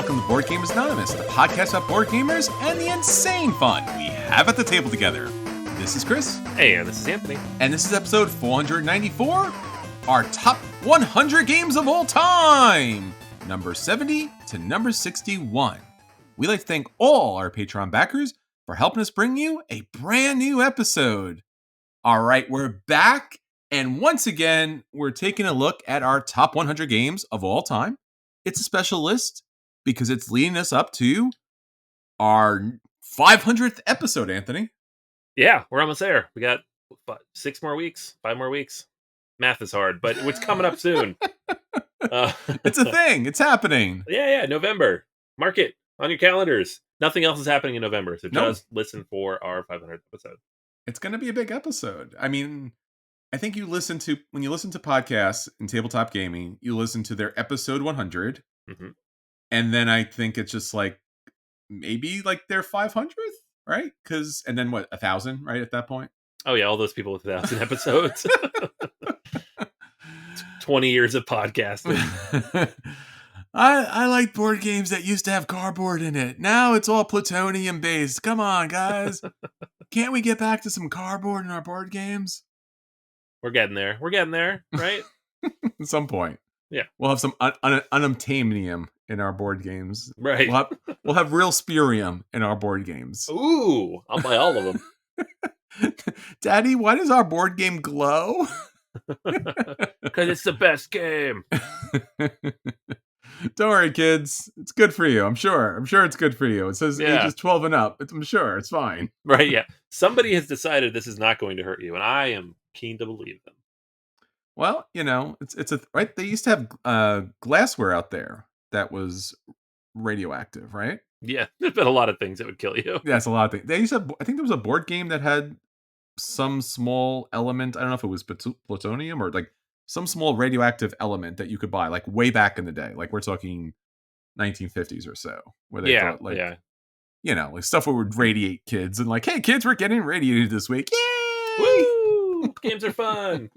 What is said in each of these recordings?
welcome to Board Gamers Anonymous, the podcast about board gamers and the insane fun we have at the table together. This is Chris. Hey, and this is Anthony. And this is episode 494, our top 100 games of all time, number 70 to number 61. We'd like to thank all our Patreon backers for helping us bring you a brand new episode. All right, we're back, and once again, we're taking a look at our top 100 games of all time. It's a special list because it's leading us up to our 500th episode, Anthony. Yeah, we're almost there. We got 5 more weeks. Math is hard, but it's coming up soon. It's a thing. It's happening. Yeah, November. Mark it on your calendars. Nothing else is happening in November, so just listen for our 500th episode. It's going to be a big episode. I mean, I think when you listen to podcasts in tabletop gaming, you listen to their episode 100. Mm-hmm. And then I think it's just like maybe like their 500th, right? And then 1,000, right? At that point. Oh yeah, all those people with 1,000 episodes. 20 years of podcasting. I like board games that used to have cardboard in it. Now it's all plutonium based. Come on, guys. Can't we get back to some cardboard in our board games? We're getting there, right? At some point. Yeah. We'll have some unobtainium in our board games. Right. We'll have real spurium in our board games. Ooh, I'll buy all of them. Daddy, why does our board game glow? Because it's the best game. Don't worry, kids. It's good for you. I'm sure it's good for you. It says ages 12 and up. I'm sure it's fine. Right, yeah. Somebody has decided this is not going to hurt you, and I am keen to believe them. Well, it's right. They used to have glassware out there that was radioactive, right? Yeah, there's been a lot of things that would kill you. Yeah, it's a lot of things. They used to have, I think there was a board game that had some small element. I don't know if it was plutonium or like some small radioactive element that you could buy, like way back in the day. Like we're talking 1950s or so, where they thought like, like stuff would radiate kids and like, hey, kids, we're getting radiated this week. Yay! Woo! Games are fun.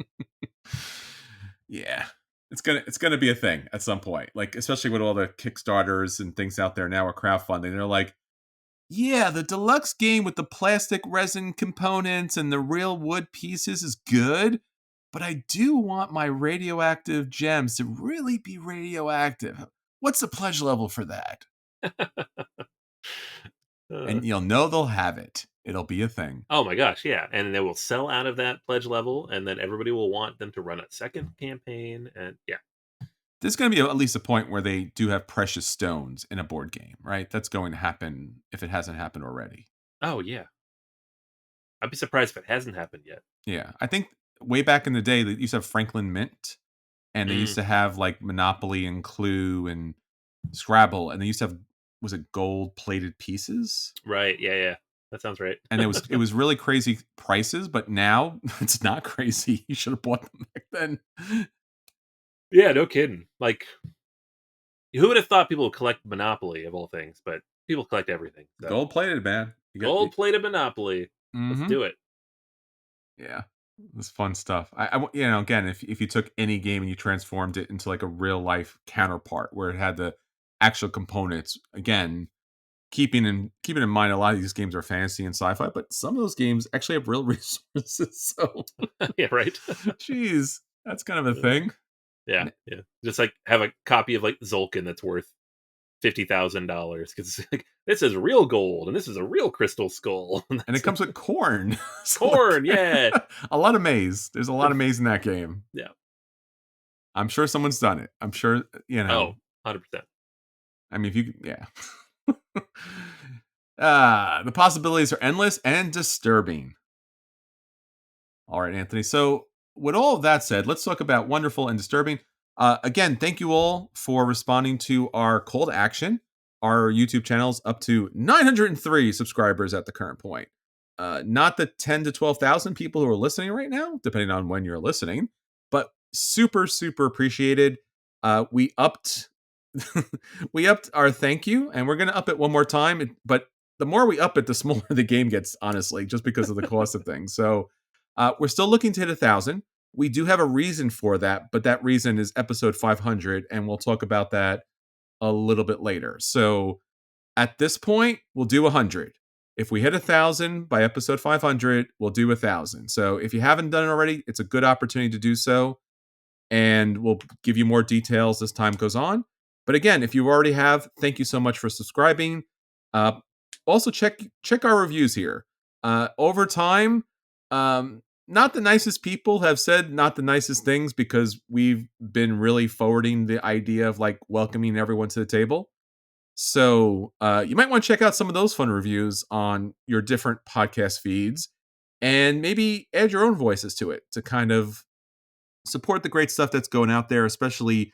Yeah. It's gonna be a thing at some point. Like, especially with all the Kickstarters and things out there now with crowdfunding. They're like, yeah, the deluxe game with the plastic resin components and the real wood pieces is good, but I do want my radioactive gems to really be radioactive. What's the pledge level for that? And you'll know they'll have it. It'll be a thing. Oh my gosh, yeah. And they will sell out of that pledge level, and then everybody will want them to run a second campaign, and yeah. There's going to be at least a point where they do have precious stones in a board game, right? That's going to happen if it hasn't happened already. Oh, yeah. I'd be surprised if it hasn't happened yet. Yeah. I think way back in the day, they used to have Franklin Mint, and they used to have like Monopoly and Clue and Scrabble, and they used to have, was it gold-plated pieces? Right, yeah. That sounds right. And it was really crazy prices, but now it's not crazy. You should have bought them back then. Yeah, no kidding. Like, who would have thought people would collect Monopoly of all things? But people collect everything. So. Gold-plated, man. Gold-plated Monopoly. Mm-hmm. Let's do it. Yeah, it's fun stuff. I again, if you took any game and you transformed it into like a real life counterpart where it had the actual components, again, keeping in mind a lot of these games are fantasy and sci-fi, but some of those games actually have real resources. So yeah, right. Jeez, that's kind of a thing. Yeah. Just like have a copy of like Zolkin that's worth $50,000 because it's like this is real gold and this is a real crystal skull, and it comes with corn. Corn, yeah. A lot of maize. There's a lot of maize in that game. Yeah, I'm sure someone's done it. I'm sure Oh, 100%. I mean, the possibilities are endless and disturbing. All right, Anthony. So with all of that said, let's talk about wonderful and disturbing. Again, thank you all for responding to our call to action. Our YouTube channel's up to 903 subscribers at the current point. Not the 10 to 12,000 people who are listening right now, depending on when you're listening, but super, super appreciated. We upped our thank you, and we're going to up it one more time. But the more we up it, the smaller the game gets, honestly, just because of the cost of things. So we're still looking to hit 1,000. We do have a reason for that, but that reason is episode 500, and we'll talk about that a little bit later. So at this point, we'll do 100. If we hit 1,000 by episode 500, we'll do 1,000. So if you haven't done it already, it's a good opportunity to do so. And we'll give you more details as time goes on. But again, if you already have, thank you so much for subscribing. Uh, also, check our reviews here. Over time, not the nicest people have said not the nicest things because we've been really forwarding the idea of like welcoming everyone to the table. So you might want to check out some of those fun reviews on your different podcast feeds and maybe add your own voices to it to kind of support the great stuff that's going out there, especially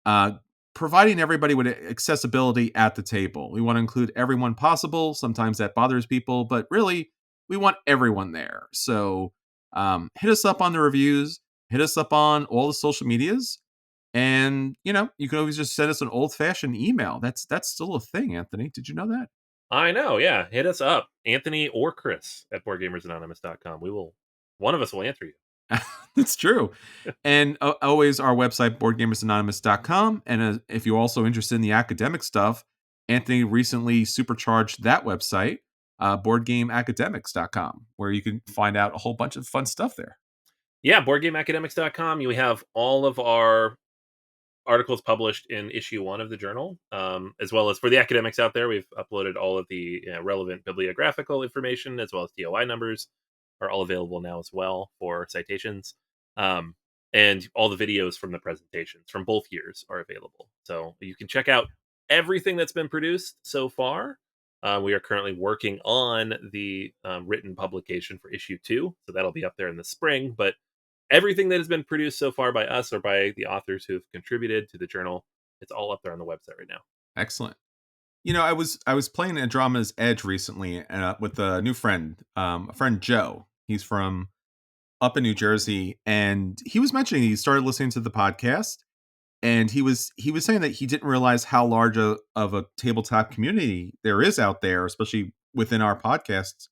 uh, providing everybody with accessibility at the table. We want to include everyone possible. Sometimes that bothers people, but really, we want everyone there. So hit us up on the reviews, hit us up on all the social medias. And you can always just send us an old-fashioned email. That's still a thing, Anthony. Did you know that? I know, yeah. Hit us up, Anthony or Chris at BoardGamersAnonymous.com. One of us will answer you. It's true. And always our website, boardgamersanonymous.com. And if you're also interested in the academic stuff, Anthony recently supercharged that website, boardgameacademics.com, where you can find out a whole bunch of fun stuff there. Yeah, BoardGameAcademics.com. You have all of our articles published in issue 1 of the journal, as well as for the academics out there, we've uploaded all of the relevant bibliographical information, as well as TOI numbers are all available now as well for citations. And all the videos from the presentations from both years are available. So you can check out everything that's been produced so far. We are currently working on the written publication for issue 2, so that'll be up there in the spring. But everything that has been produced so far by us or by the authors who've contributed to the journal, it's all up there on the website right now. Excellent. I was playing Andromeda's Edge recently with a new friend, a friend Joe. He's from up in New Jersey, and he was mentioning he started listening to the podcast, and he was saying that he didn't realize how large of a tabletop community there is out there, especially within our podcasts.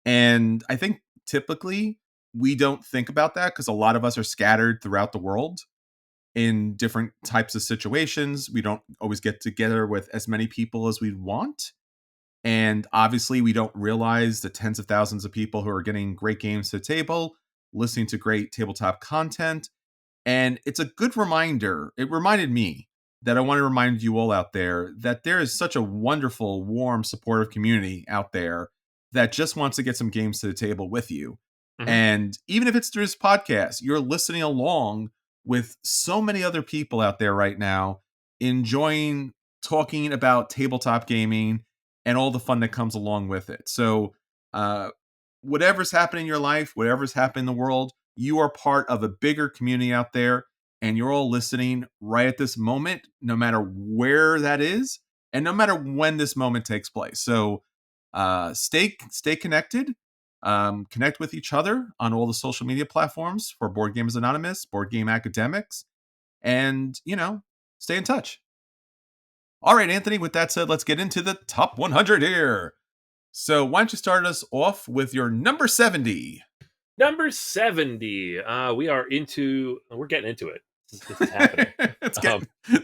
And I think typically we don't think about that because a lot of us are scattered throughout the world in different types of situations. We don't always get together with as many people as we want. And obviously, we don't realize the tens of thousands of people who are getting great games to the table, listening to great tabletop content. And it's a good reminder. It reminded me that I want to remind you all out there that there is such a wonderful, warm, supportive community out there that just wants to get some games to the table with you. Mm-hmm. And even if it's through this podcast, you're listening along with so many other people out there right now, enjoying talking about tabletop gaming and all the fun that comes along with it. So, whatever's happening in your life, whatever's happening in the world, you are part of a bigger community out there, and you're all listening right at this moment, no matter where that is, and no matter when this moment takes place. So, stay connected. Connect with each other on all the social media platforms for Board Gamers Anonymous, Board Game Academics, and stay in touch. All right, Anthony, with that said, let's get into the top 100 here. So why don't you start us off with your number 70? Number 70. We're getting into it. This is happening. It's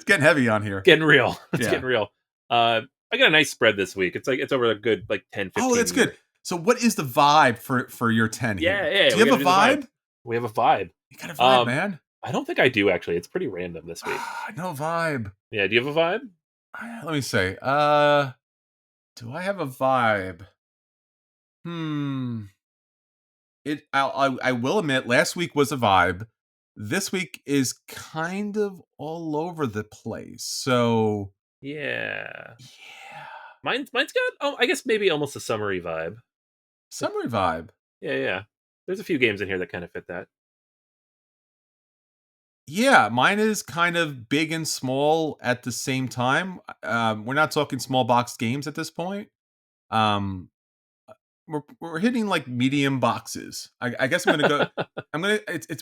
getting heavy on here. Getting real. Getting real. I got a nice spread this week. It's over a good 10, 15. Oh, that's good. So what is the vibe for your 10 here? Yeah. Do you have a vibe? We have a vibe. You got a vibe, man? I don't think I do, actually. It's pretty random this week. No vibe. Yeah, do you have a vibe? Let me say. Do I have a vibe? I will admit, last week was a vibe. This week is kind of all over the place. So yeah. Mine's got I guess maybe almost a summery vibe. Summery vibe. Yeah. There's a few games in here that kind of fit that. Yeah, mine is kind of big and small at the same time. We're not talking small box games at this point. We're hitting like medium boxes. I guess I'm gonna go.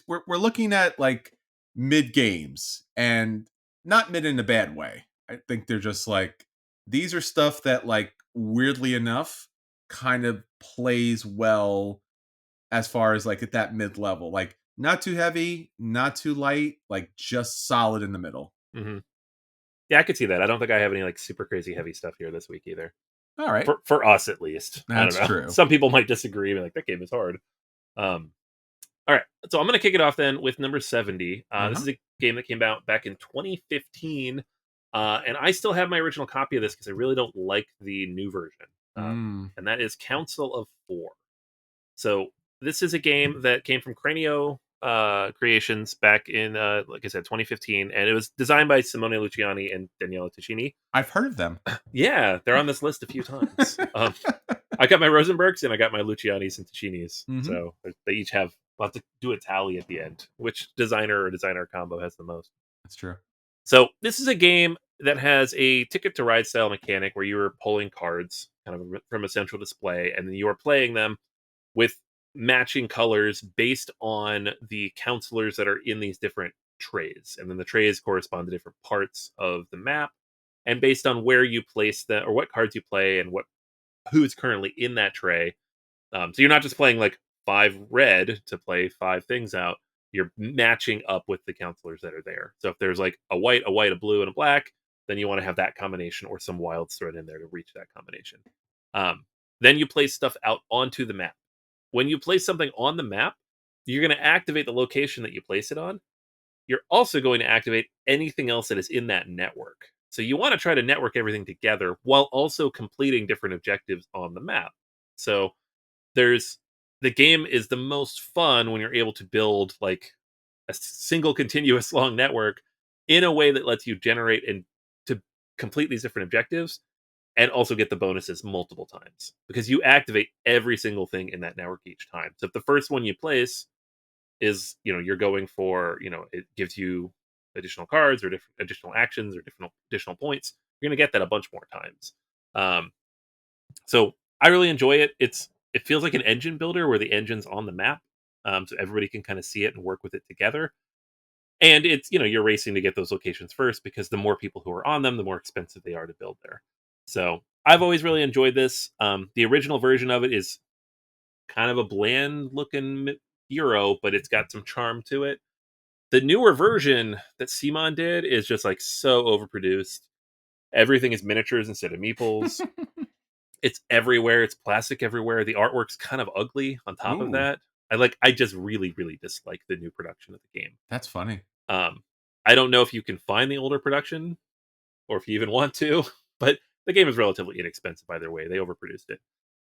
We're looking at like mid games, and not mid in a bad way. I think they're just like, these are stuff that, like, weirdly enough, kind of plays well as far as like at that mid level. Like, not too heavy, not too light, like just solid in the middle. Mm-hmm. Yeah, I could see that. I don't think I have any like super crazy heavy stuff here this week either. All right, For us at least. I don't that's know. true. Some people might disagree and be like that game is hard. Um, all right, so I'm going to kick it off then with number 70. This Uh-huh. is a game that came out back in 2015, and I still have my original copy of this because I really don't like the new version. Mm. And that is Council of Four. So this is a game that came from Cranio Creations back in, like I said, 2015, and it was designed by Simone Luciani and Daniela Ticini. I've heard of them. Yeah, they're on this list a few times. I got my Rosenbergs and I got my Lucianis and Ticcinis. Hmm. So they each have, we'll have to do a tally at the end. Which designer or designer combo has the most? That's true. So this is a game that has a ticket to ride style mechanic where you are pulling cards kind of from a central display, and then you are playing them with matching colors based on the counselors that are in these different trays. And then the trays correspond to different parts of the map. And based on where you place them or what cards you play and what who is currently in that tray. So you're not just playing like 5 red to play 5 things out. You're matching up with the counselors that are there. So if there's like a white, a blue, and a black, then you want to have that combination or some wilds thrown in there to reach that combination. Um, then you place stuff out onto the map. When you place something on the map, you're going to activate the location that you place it on. You're also going to activate anything else that is in that network. So you want to try to network everything together while also completing different objectives on the map. So there's the game is the most fun when you're able to build like a single continuous long network in a way that lets you generate and to complete these different objectives and also get the bonuses multiple times because you activate every single thing in that network each time. So if the first one you place is, you're going for, it gives you additional cards or different additional actions or different additional points, you're going to get that a bunch more times. Um, so I really enjoy it. It feels like an engine builder where the engine's on the map, so everybody can kind of see it and work with it together. And it's, you're racing to get those locations first because the more people who are on them, the more expensive they are to build there. So I've always really enjoyed this. The original version of it is kind of a bland looking Euro, but it's got some charm to it. The newer version that Simon did is just like so overproduced. Everything is miniatures instead of meeples. It's everywhere. It's plastic everywhere. The artwork's kind of ugly on top of Ooh, that. I just really, really dislike the new production of the game. that's funny. Um, I don't know if you can find the older production or if you even want to, but the game is relatively inexpensive either way. They overproduced it.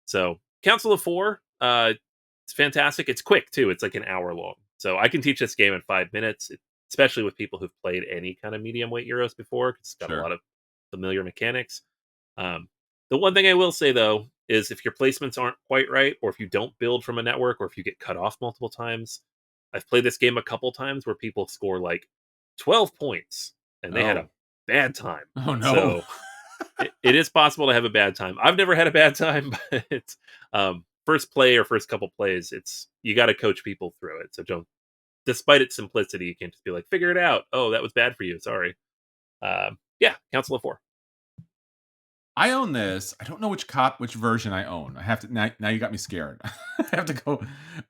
So Council of Four, it's fantastic. It's quick too. It's like an hour long. So I can teach this game in 5 minutes, especially with people who've played any kind of medium weight Euros before. It's got a Sure. lot of familiar mechanics. Um, the one thing I will say though is if your placements aren't quite right, or if you don't build from a network, or if you get cut off multiple times, I've played this game a couple times where people score like 12 points and they had a Oh. bad time. Oh no. So it is possible to have a bad time. I've never had a bad time, but it's first play or first couple plays. It's you got to coach people through it. So don't, despite its simplicity, you can't just be like, figure it out. Oh, that was bad for you. Sorry. Yeah, Council of Four. I own this. I don't know which version I own. I have to now you got me scared. I have to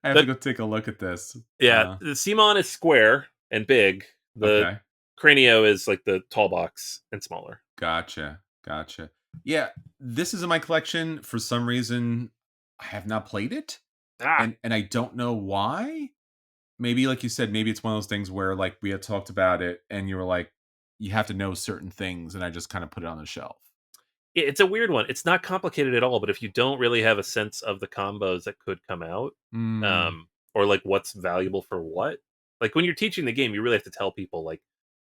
That go take a look at this. Yeah, the Simon is square and big. The Okay. Cranio is like the tall box and smaller. Gotcha. Gotcha. Yeah, this is in my collection. For some reason, I have not played it. Ah, And I don't know why. Maybe like you said, maybe it's one of those things where like we had talked about it and you were like, you have to know certain things, and I just kind of put it on the shelf. it's a weird one. It's not complicated at all, but if you don't really have a sense of the combos that could come out, Mm, or like what's valuable for what, like when you're teaching the game, you really have to tell people like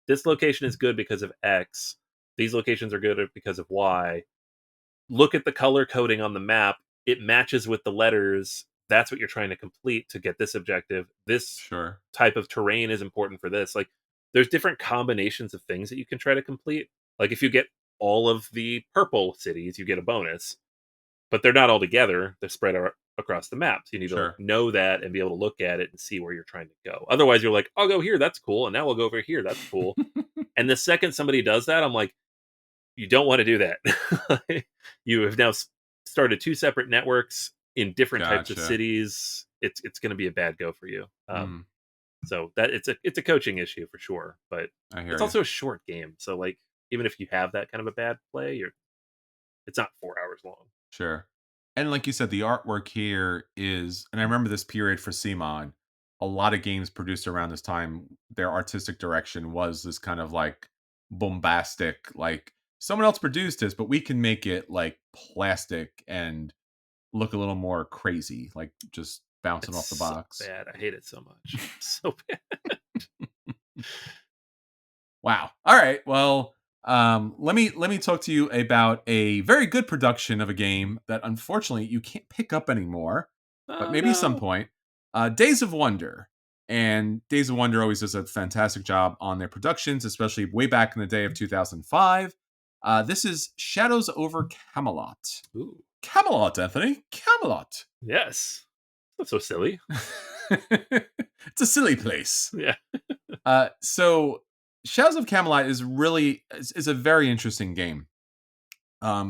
this location is good because of X. These locations are good because of Y. Look at the color coding on the map. It matches with the letters. That's what you're trying to complete to get this objective. This sure. type of terrain is important for this. Like, there's different combinations of things that you can try to complete. Like, if you get all of the purple cities, you get a bonus, but they're not all together. They're spread across the map. So you need to like Sure. know that and be able to look at it and see where you're trying to go. Otherwise, you're like, I'll go here. That's cool. And now we'll go over here. That's cool. And the second somebody does that, I'm like, you don't want to do that. You have now started 2 separate networks in different types of Gotcha. cities. It's going to be a bad go for you. Mm, So that it's a coaching issue for sure, but I hear it's you. also a short game. So like even if you have that kind of a bad play, it's not 4 hours long. Sure. And like you said, the artwork here is, and I remember this period for CMOD, a lot of games produced around this time, their artistic direction was this kind of like bombastic, like someone else produced this, but we can make it like plastic and look a little more crazy, like just bouncing It's off the so box. bad. I hate it so much. So bad. Wow. All right. Well, let me talk to you about a very good production of a game that unfortunately you can't pick up anymore, but Oh maybe some no. point. Days of Wonder, and Days of Wonder always does a fantastic job on their productions, especially way back in the day of 2005. This is Shadows over Camelot. Ooh. Camelot, Anthony. Camelot. Yes. That's so silly. It's a silly place. Yeah. So Shadows of Camelot is a very interesting game.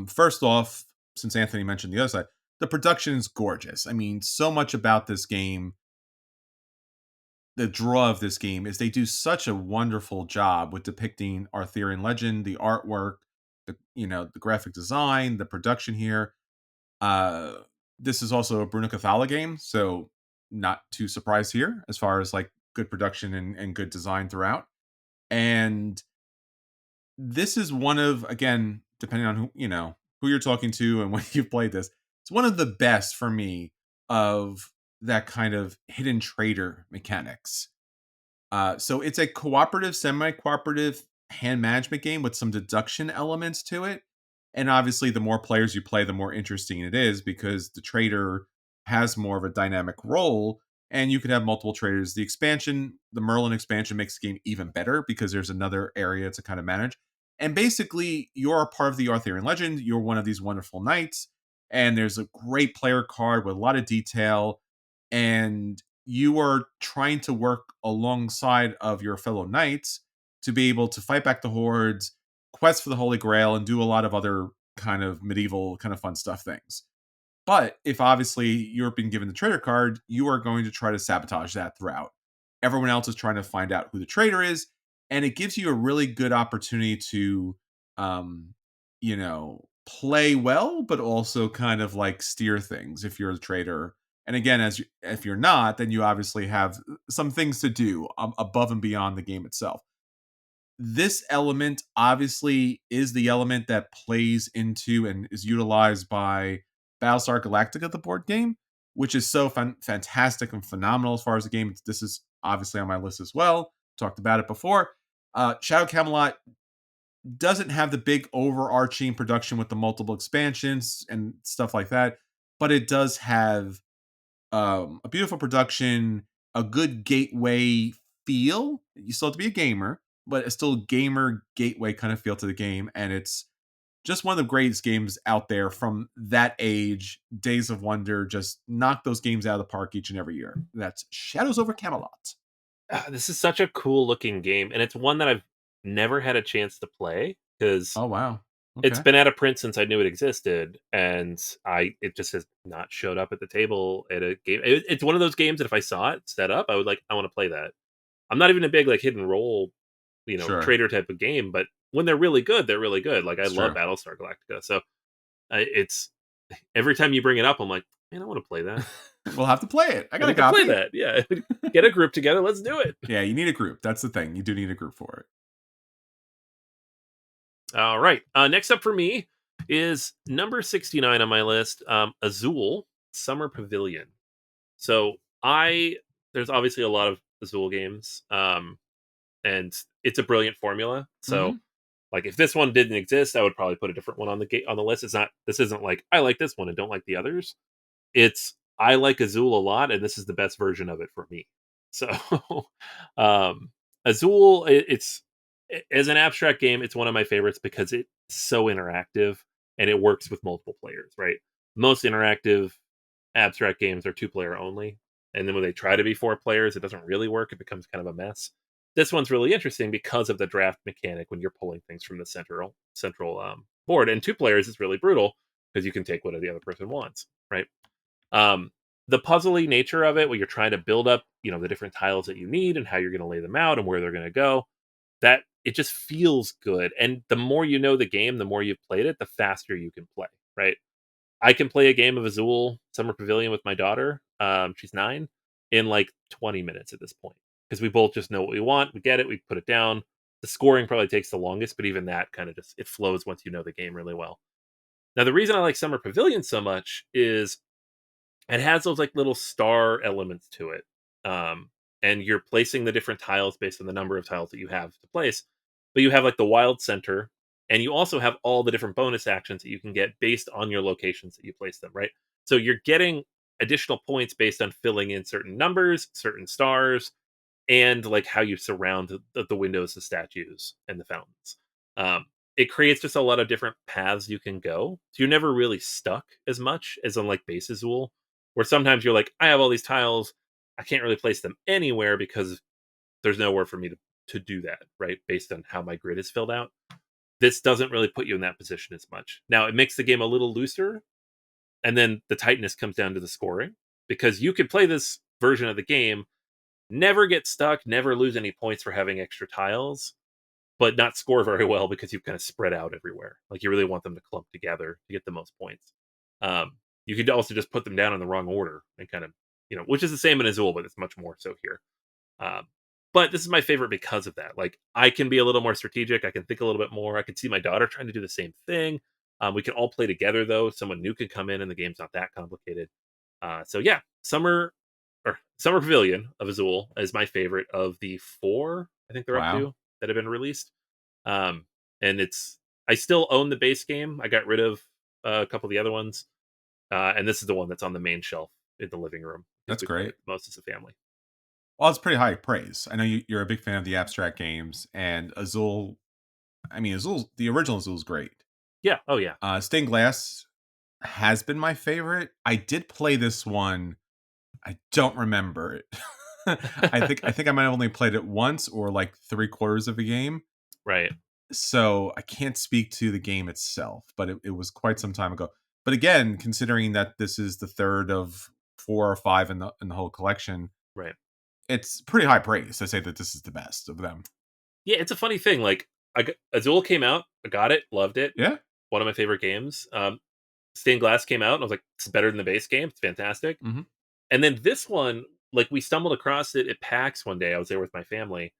First off, since Anthony mentioned the other side, the production is gorgeous. I mean, so much about this game, the draw of this game is they do such a wonderful job with depicting Arthurian legend, the artwork, the graphic design, the production here. Uh, this is also a Bruno Cathala game, so not too surprised here as far as like good production and good design throughout. And this is one of, again, depending on who you're talking to and when you've played this, it's one of the best for me of that kind of hidden traitor mechanics. So it's a cooperative, semi-cooperative hand management game with some deduction elements to it. And obviously, the more players you play, the more interesting it is because the trader has more of a dynamic role, and you can have multiple traders. The Merlin expansion makes the game even better because there's another area to kind of manage. And basically, you're a part of the Arthurian legend. You're one of these wonderful knights, and there's a great player card with a lot of detail. And you are trying to work alongside of your fellow knights to be able to fight back the hordes, quest for the Holy Grail, and do a lot of other kind of medieval, kind of fun stuff things. But if obviously you're being given the traitor card, you are going to try to sabotage that throughout. Everyone else is trying to find out who the traitor is, and it gives you a really good opportunity to, um, play well, but also kind of like steer things if you're the traitor. And again, if you're not, then you obviously have some things to do above and beyond the game itself. This element obviously is the element that plays into and is utilized by Battlestar Galactica, the board game, which is so fantastic and phenomenal as far as the game. This is obviously on my list as well. Talked about it before. Shadow Camelot doesn't have the big overarching production with the multiple expansions and stuff like that, but it does have a beautiful production, a good gateway feel. You still have to be a gamer, but it's still a gamer gateway kind of feel to the game. And it's just one of the greatest games out there from that age. Days of Wonder just knock those games out of the park each and every year. That's Shadows over Camelot. This is such a cool looking game, and it's one that I've never had a chance to play because Oh, wow. it's Okay. been out of print since I knew it existed, and it just has not showed up at the table at a game. It's one of those games that if I saw it set up, I want to play that. I'm not even a big like hidden role, Sure. trader type of game, but when they're really good, they're really good. Like I It's love true. Battlestar Galactica, so it's every time you bring it up, I'm like, man, I want to play that. We'll have to play it. I I got a need to play copy. that. Yeah, get a group together. Let's do it. Yeah, you need a group. That's the thing. You do need a group for it. All right. Next up for me is number 69 on my list, Azul Summer Pavilion. So there's obviously a lot of Azul games, and it's a brilliant formula. So Hmm. like if this one didn't exist, I would probably put a different one on the list. This isn't like I like this one and don't like the others. It's I like Azul a lot, and this is the best version of it for me. So, um, Azul, as an abstract game, it's one of my favorites because it's so interactive and it works with multiple players. Right, most interactive abstract games are two-player only, and then when they try to be four players, it doesn't really work. It becomes kind of a mess. This one's really interesting because of the draft mechanic when you're pulling things from the central board, and two players is really brutal because you can take whatever the other person wants. Right. Um, the puzzly nature of it, where you're trying to build up, the different tiles that you need and how you're going to lay them out and where they're going to go, that it just feels good. And the more you know the game, the more you've played it, the faster you can play, right? I can play a game of Azul Summer Pavilion with my daughter. She's 9 in like 20 minutes at this point because we both just know what we want. We get it. We put it down. The scoring probably takes the longest, but even that kind of just it flows once you know the game really well. Now, the reason I like Summer Pavilion so much is it has those like little star elements to it. And you're placing the different tiles based on the number of tiles that you have to place. But you have like the wild center, and you also have all the different bonus actions that you can get based on your locations that you place them, right? So you're getting additional points based on filling in certain numbers, certain stars, and like how you surround the windows, the statues, and the fountains. Um, it creates just a lot of different paths you can go. So you're never really stuck as much as on like Base Azul, where sometimes you're like, I have all these tiles, I can't really place them anywhere because there's nowhere for me to do that, right? Based on how my grid is filled out. This doesn't really put you in that position as much. Now it makes the game a little looser, and then the tightness comes down to the scoring because you could play this version of the game, never get stuck, never lose any points for having extra tiles, but not score very well because you've kind of spread out everywhere. Like you really want them to clump together to get the most points. You could also just put them down in the wrong order and kind of, which is the same in Azul, but it's much more so here. Um, but this is my favorite because of that. Like I can be a little more strategic. I can think a little bit more. I can see my daughter trying to do the same thing. We can all play together though. Someone new can come in, and the game's not that complicated. So yeah, Summer Pavilion of Azul is my favorite of the 4. I think they're up Wow. to that have been released. Um, and I still own the base game. I got rid of a couple of the other ones, and this is the one that's on the main shelf in the living room because That's we play great. it most as a family. Well, it's pretty high praise. I know you're a big fan of the abstract games, and Azul. I mean, the original Azul is great. Yeah. Oh yeah. Stained Glass has been my favorite. I did play this one. I don't remember it. I think I might have only played it once or like 3/4 of a game. Right. So I can't speak to the game itself, but it was quite some time ago. But again, considering that this is the third of 4 or 5 in the whole collection, Right. it's pretty high praise to say that this is the best of them. Yeah, it's a funny thing. Like, Azul came out, I got it, loved it. Yeah. One of my favorite games. Stained Glass came out, and I was like, it's better than the base game. It's fantastic. Hmm. And then this one, like, we stumbled across it at PAX one day. I was there with my family,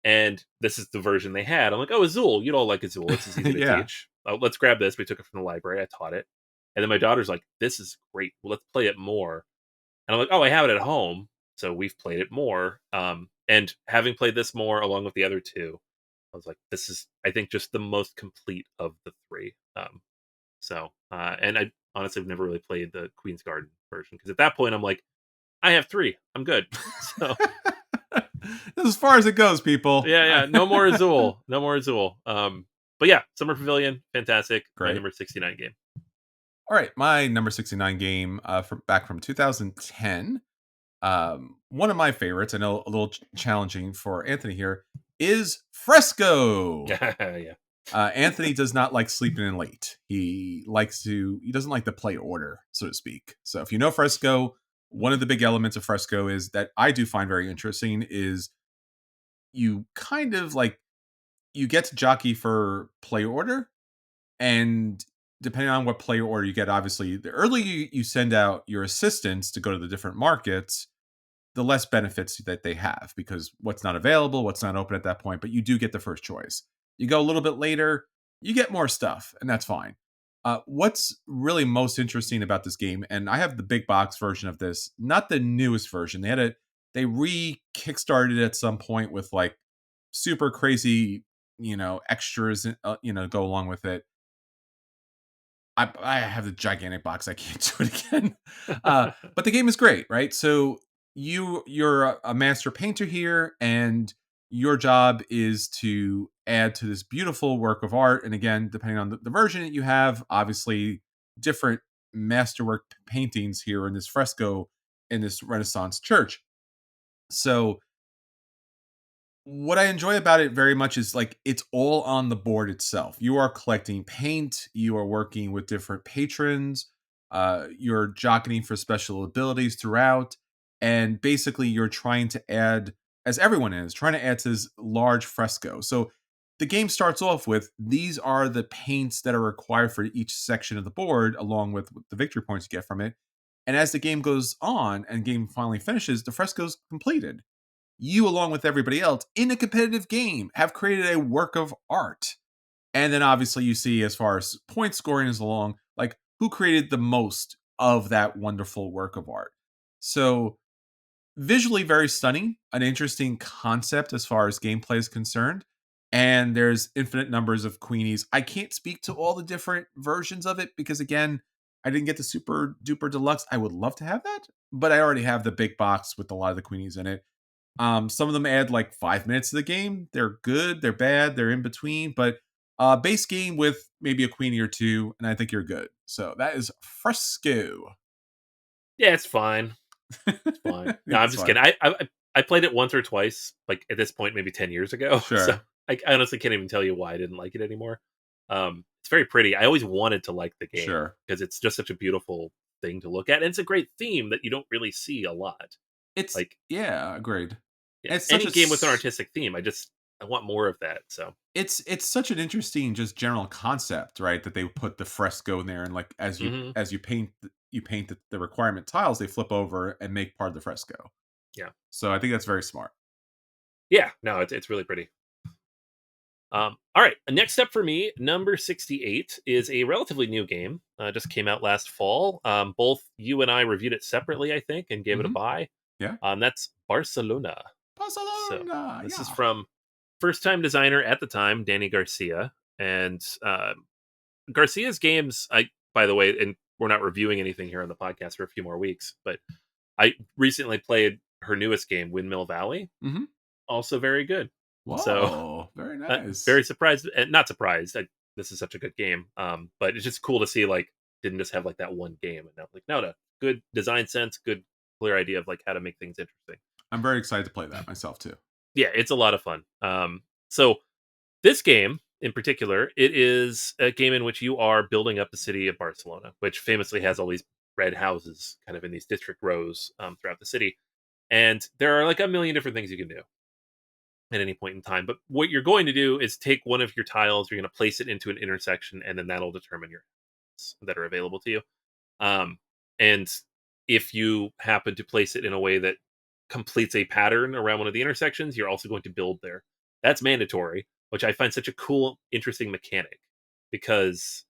and this is the version they had. I'm like, oh, Azul, you'd all like Azul. It's easy to Yeah. teach. Let's grab this. We took it from the library. I taught it, and then my daughter's like, this is great. Well, let's play it more. And I'm like, oh, I have it at home, so we've played it more. And having played this more along with the other two, I was like, this is, I think, just the most complete of the 3. And I honestly have never really played the Queen's Garden version because at that point I'm like, I have 3, I'm good. So As far as it goes, people. yeah, no more Azul, no more Azul. But yeah, Summer Pavilion, fantastic. My Great. number 69 game. All right, my number 69 game from 2010. One of my favorites, I know a little challenging for Anthony here, is Fresco. Yeah, Anthony does not like sleeping in late. He doesn't like the play order, so to speak. So if you know Fresco, one of the big elements of Fresco is that I do find very interesting is you kind of like you get to jockey for play order, and depending on what player order you get, obviously the earlier you send out your assistants to go to the different markets, the less benefits that they have because what's not available, what's not open at that point, but you do get the first choice. You go a little bit later, you get more stuff, and that's fine. What's really most interesting about this game, and I have the big box version of this, not the newest version. They re-kickstarted at some point with like super crazy, extras, go along with it. I have the gigantic box. I can't do it again. yeah. But the game is great, right? So you're a master painter here, and your job is to add to this beautiful work of art. And again, depending on the version that you have, obviously different masterwork paintings here in this fresco in this Renaissance church. So what I enjoy about it very much is like it's all on the board itself. You are collecting paint, you are working with different patrons, you're jockeying for special abilities throughout, and basically you're trying to add, as everyone is, trying to add to this large fresco. So the game starts off with these are the paints that are required for each section of the board, along with the victory points you get from it. And as the game goes on and game finally finishes, the fresco's completed. You, along with everybody else in a competitive game, have created a work of art. And then obviously you see, as far as point scoring is along, like who created the most of that wonderful work of art. So visually very stunning, an interesting concept as far as gameplay is concerned. And there's infinite numbers of Queenies. I can't speak to all the different versions of it because, again, I didn't get the super duper deluxe. I would love to have that, but I already have the big box with a lot of the Queenies in it. Some of them add like 5 minutes to the game. They're good, they're bad, they're in between, but base game with maybe a Queenie or two, and I think you're good. So that is Fresco. Yeah, it's fine. It's fine. No, I'm It's just fine. kidding. I played it once or twice, like at this point, maybe 10 years ago. So Sure. I honestly can't even tell you why I didn't like it anymore. It's very pretty. I always wanted to like the game Sure. because it's just such a beautiful thing to look at, and it's a great theme that you don't really see a lot. It's Like, yeah, agreed. yeah, It's such any a game with an artistic theme, I want more of that. So it's such an interesting just general concept, right? That they put the fresco in there, and like hmm as you paint the requirement tiles, they flip over and make part of the fresco. yeah, So I think that's very smart. yeah. No, it's really pretty. All right. Next up for me, number 68 is a relatively new game. Just came out last fall. Both you and I reviewed it separately, I think, and gave it a Hmm. buy. Yeah, That's Barcelona. So Barcelona. this is Yeah. from first time designer at the time, Danny Garcia. And Garcia's games, I by the way, and we're not reviewing anything here on the podcast for a few more weeks, but I recently played her newest game, Windmill Valley. Hmm. Also very good. So Whoa, very very nice. surprised, and not surprised. This is such a good game. But it's just cool to see like didn't just have like that one game, and now like no, good design sense, good clear idea of like how to make things interesting. I'm very excited to play that myself too. Yeah, it's a lot of fun. So this game in particular, it is a game in which you are building up the city of Barcelona, which famously has all these red houses kind of in these district rows throughout the city, and there are like a million different things you can do at any point in time. But what you're going to do is take one of your tiles, you're going to place it into an intersection, and then that'll determine your that are available to you. And if you happen to place it in a way that completes a pattern around one of the intersections, you're also going to build there. That's mandatory, which I find such a cool, interesting mechanic because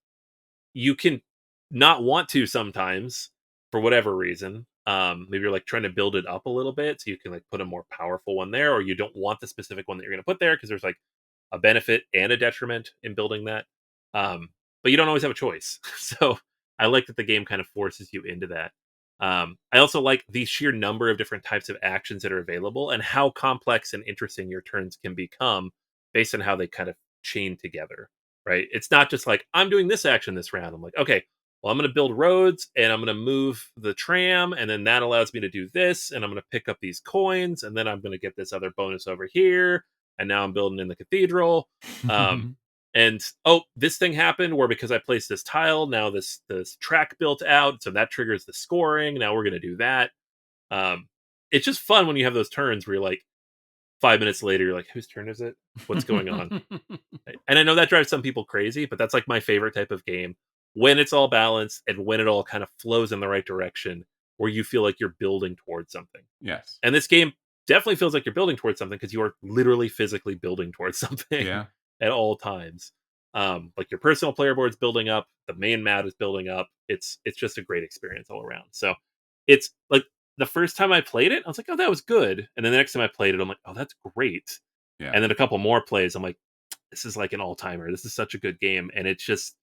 you can not want to sometimes for whatever reason. Maybe you're like trying to build it up a little bit so you can like put a more powerful one there, or you don't want the specific one that you're going to put there because there's like a benefit and a detriment in building that. But you don't always have a choice. So I like that the game kind of forces you into that. I also like the sheer number of different types of actions that are available and how complex and interesting your turns can become based on how they kind of chain together. Right? It's not just like I'm doing this action this round. I'm like, okay, well, I'm going to build roads and I'm going to move the tram, and then that allows me to do this, and I'm going to pick up these coins, and then I'm going to get this other bonus over here, and now I'm building in the cathedral. Um, and oh, this thing happened where because I placed this tile, now this track built out, so that triggers the scoring. Now we're going to do that. Um, it's just fun when you have those turns where you're like 5 minutes later, you're like, whose turn is it? What's going on? And I know that drives some people crazy, but that's like my favorite type of game when it's all balanced and when it all kind of flows in the right direction where you feel like you're building towards something. Yes. And this game definitely feels like you're building towards something because you are literally physically building towards something Yeah. at all times. Like your personal player board's building up, the main map is building up. It's just a great experience all around. So it's like the first time I played it, I was like, oh, that was good. And then the next time I played it, I'm like, oh, that's great. Yeah. And then a couple more plays, I'm like, this is like an all timer. This is such a good game, and it's just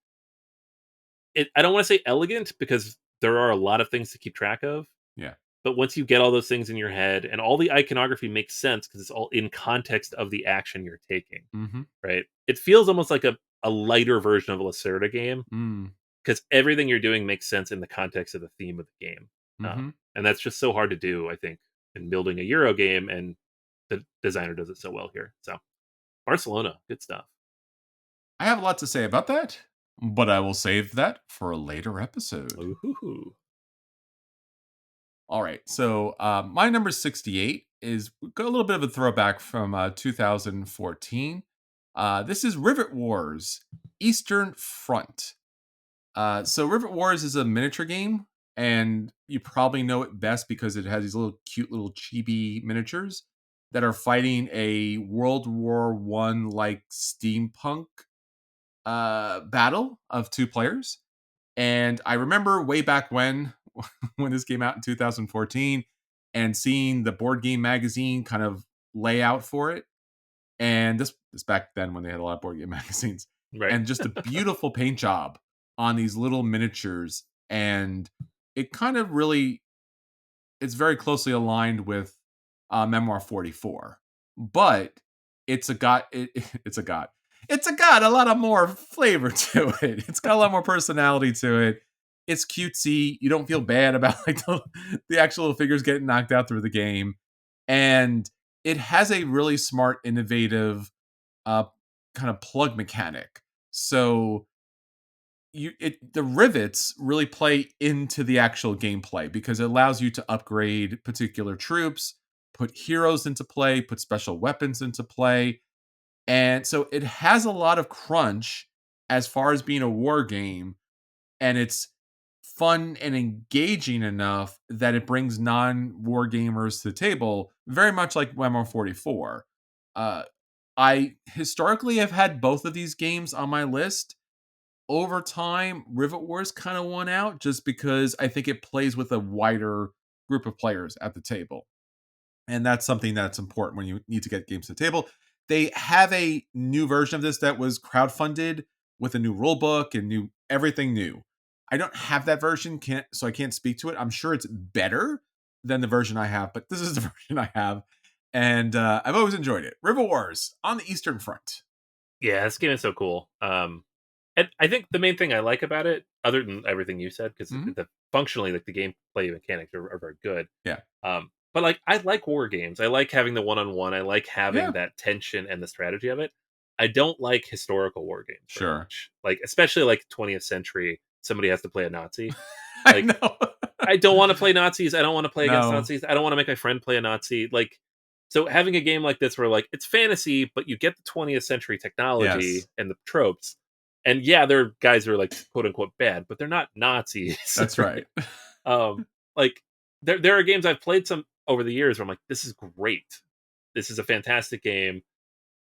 I don't want to say elegant because there are a lot of things to keep track of. Yeah. But once you get all those things in your head, and all the iconography makes sense because it's all in context of the action you're taking, Hmm. right? It feels almost like a lighter version of a Lacerda game Mm. because everything you're doing makes sense in the context of the theme of the game, Hmm. and that's just so hard to do. I think in building a Euro game, and the designer does it so well here. So Barcelona, good stuff. I have a lot to say about that, but I will save that for a later episode. Ooh. All right. So my number 68 is got a little bit of a throwback from 2014. This is Rivet Wars Eastern Front. So Rivet Wars is a miniature game, and you probably know it best because it has these little cute little chibi miniatures that are fighting a World War One like steampunk battle of two players. And I remember way back when when this came out in 2014 and seeing the board game magazine kind of layout for it. And this back then when they had a lot of board game magazines, Right. and just a beautiful paint job on these little miniatures. And it kind of really, it's very closely aligned with Memoir 44, but it's got a lot of more flavor to it. It's got a lot more personality to it. It's cutesy. You don't feel bad about like the actual figures getting knocked out through the game, and it has a really smart, innovative uh, kind of plug mechanic. So the rivets really play into the actual gameplay because it allows you to upgrade particular troops, put heroes into play, put special weapons into play. And so it has a lot of crunch as far as being a war game, and it's fun and engaging enough that it brings non-war gamers to the table, very much like Wemo 44. Uh, I historically have had both of these games on my list. Over time, Rivet Wars kind of won out just because I think it plays with a wider group of players at the table. And that's something that's important when you need to get games to the table. They have a new version of this that was crowdfunded with a new rule book and new everything new. I don't have that version, so I can't speak to it. I'm sure it's better than the version I have, but this is the version I have, and I've always enjoyed it. River Wars on the Eastern Front. Yeah, this game is so cool. And I think the main thing I like about it, other than everything you said, because Mhm. the functionally, like the gameplay mechanics are very good. Yeah, But like, I like war games. I like having the one-on-one. I like having yeah, that tension and the strategy of it. I don't like historical war games very sure. much. Like, especially like 20th century, somebody has to play a Nazi. I Like, know. I don't want to play Nazis. I don't want to play against No. Nazis. I don't want to make my friend play a Nazi. Like, so having a game like this where like it's fantasy, but you get the 20th century technology Yes, and the tropes. And yeah, there are guys who are like quote unquote bad, but they're not Nazis. that's Right? right. Like there are games I've played some over the years where I'm like, this is great. This is a fantastic game.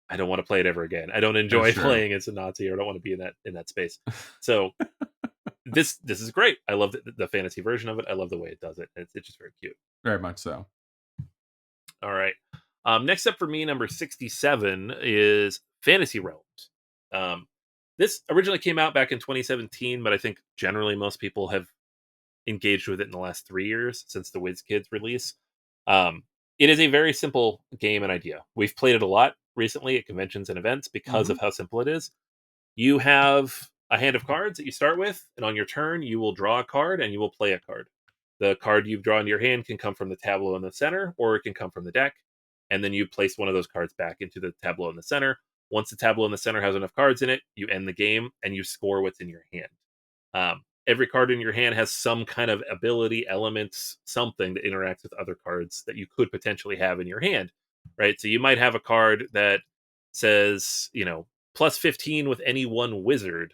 I don't want to play it ever again. I don't That's enjoy true. playing as a Nazi, or I don't want to be in that space. So this is great. I love the fantasy version of it. I love the way it does it. It's just very cute. Very much so. All right. Next up for me, number 67 is Fantasy Realms. Um, this originally came out back in 2017, but I think generally most people have engaged with it in the last 3 years since the WizKids release. Um, it is a very simple game and idea. We've played it a lot recently at conventions and events because Mhm. of how simple it is. You have a hand of cards that you start with, and on your turn, you will draw a card and you will play a card. The card you've drawn in your hand can come from the tableau in the center, or it can come from the deck. And then you place one of those cards back into the tableau in the center. Once the tableau in the center has enough cards in it, you end the game and you score what's in your hand. Every card in your hand has some kind of ability, elements, something that interacts with other cards that you could potentially have in your hand, right? So you might have a card that says, plus 15 with any one wizard.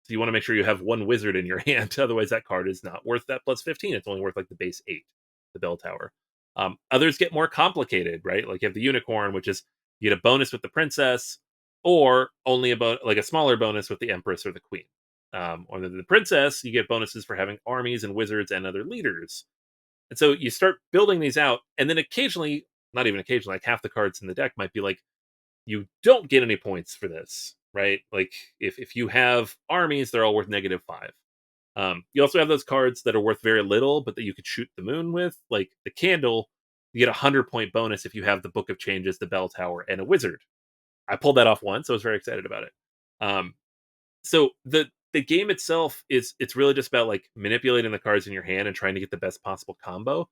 So you want to make sure you have one wizard in your hand. Otherwise, that card is not worth that plus 15. It's only worth like the base 8, the bell tower. Others get more complicated, right? Like you have the unicorn, which is you get a bonus with the princess, or only about like a smaller bonus with the empress or the queen. Or the princess, you get bonuses for having armies and wizards and other leaders. And so you start building these out, and then occasionally, not even occasionally, like half the cards in the deck might be like, you don't get any points for this, right? Like if you have armies, they're all worth -5. You also have those cards that are worth very little, but that you could shoot the moon with, like the candle. You get 100-point bonus if you have the Book of Changes, the Bell Tower, and a wizard. I pulled that off once, so I was very excited about it. Um, so the game itself it's really just about like manipulating the cards in your hand and trying to get the best possible combo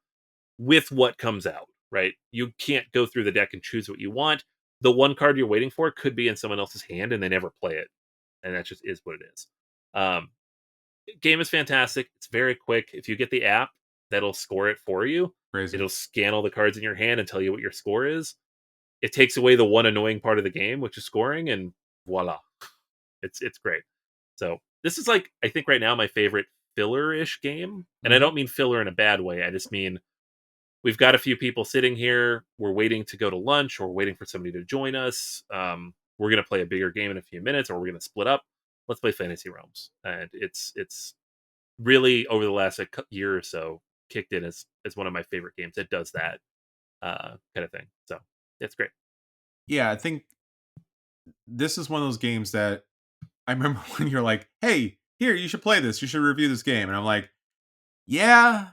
with what comes out, right? You can't go through the deck and choose what you want. The one card you're waiting for could be in someone else's hand and they never play it. And that just is what it is. Um, Game is fantastic. It's very quick. If you get the app, that'll score it for you. Crazy. It'll scan all the cards in your hand and tell you what your score is. It takes away the one annoying part of the game, which is scoring, and voila, it's great. So this is like, I think right now my favorite filler-ish game, and I Mhm. don't mean filler in a bad way. I just mean we've got a few people sitting here. We're waiting to go to lunch, or we're waiting for somebody to join us. We're gonna play a bigger game in a few minutes, or we're gonna split up. Let's play Fantasy Realms, and it's really over the last year or so kicked in as one of my favorite games. It does that kind of thing. So it's great. Yeah, I think this is one of those games that I remember when you're like, "Hey, here, you should play this. You should review this game." And I'm like, "Yeah,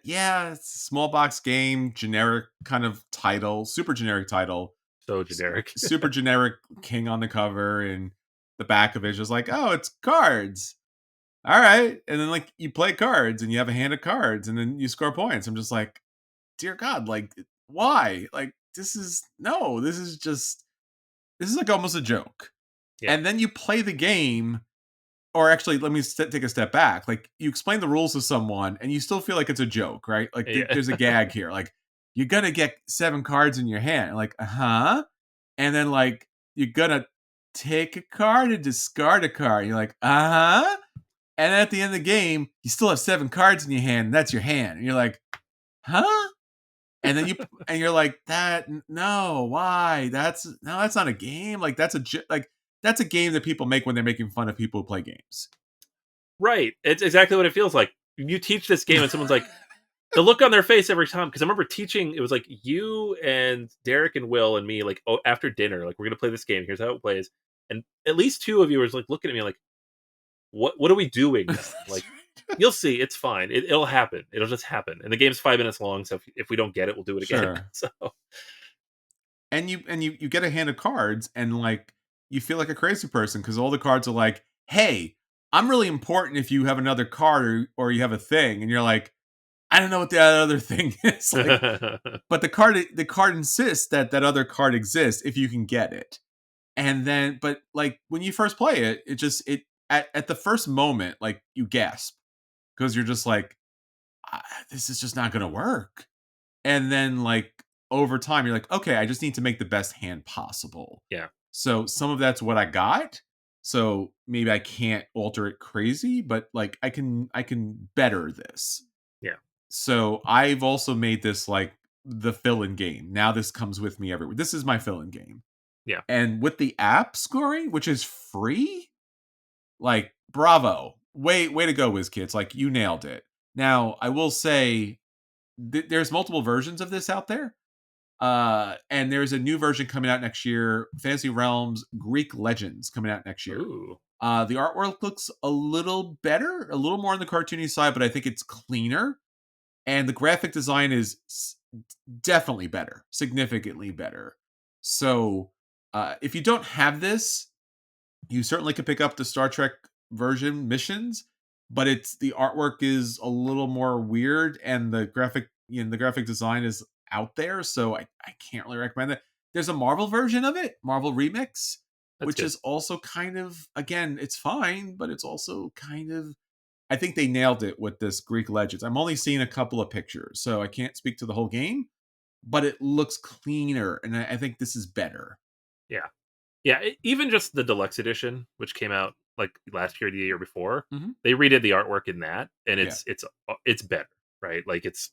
yeah, it's a small box game, generic kind of title, super generic title, So s- generic. super generic king on the cover, and the back of it is just like, oh, it's cards. All right." And then like you play cards and you have a hand of cards and then you score points. I'm just like, dear God, like why? Like this is no, this is like almost a joke. Yeah. And then you play the game, or actually, let me take a step back. Like you explain the rules to someone, and you still feel like it's a joke, right? Like Yeah. there's a gag here. Like you're gonna get 7 cards in your hand. Like huh, and then like you're gonna take a card and discard a card. You're like huh, and then at the end of the game, you still have 7 cards in your hand. And that's your hand. And you're like huh, and then and you're like that. No, why? That's not a game. Like like that's a game that people make when they're making fun of people who play games. Right. It's exactly what it feels like. You teach this game and someone's like, the look on their face every time, because I remember teaching, it was like you and Derek and Will and me, like, oh, after dinner, like, we're gonna play this game. Here's how it plays. And at least two of you was like looking at me like, what are we doing now? That's Like, right. you'll see, it's fine. It'll happen. It'll just happen. And the game's 5 minutes long, so if we don't get it, we'll do it again. Sure. So And you get a hand of cards and like you feel like a crazy person because all the cards are like, "Hey, I'm really important if you have another card or you have a thing." And you're like, "I don't know what that other thing is." Like, but the card insists that that other card exists if you can get it. And then but like when you first play it, it just it at the first moment like you gasp because you're just like, This is just not going to work." And then like over time you're like, okay, I just need to make the best hand possible. yeah. So some of that's what I got, so maybe I can't alter it crazy, but like I can better this. Yeah. So I've also made this like the fill-in game. Now this comes with me everywhere. This is my fill-in game. Yeah. And with the app scoring, which is free, like bravo, way to go, WizKids, like you nailed it. Now I will say there's multiple versions of this out there. And there's a new version coming out next year, Fantasy Realms Greek Legends coming out next year. Ooh. The artwork looks a little better, a little more on the cartoony side, but I think it's cleaner. And the graphic design is definitely better, significantly better. So, if you don't have this, you certainly could pick up the Star Trek version missions, but it's the artwork is a little more weird and the graphic design is out there, so I can't really recommend it. There's a Marvel version of it, Marvel Remix, That's which good. is also kind of again, it's fine, but it's also kind of I think they nailed it with this Greek Legends. I'm only seeing a couple of pictures, so I can't speak to the whole game, but it looks cleaner, and I think this is better. Yeah. Yeah, even just the deluxe edition, which came out like last year or the year before, Mhm. they redid the artwork in that, and Yeah, it's better, right? Like it's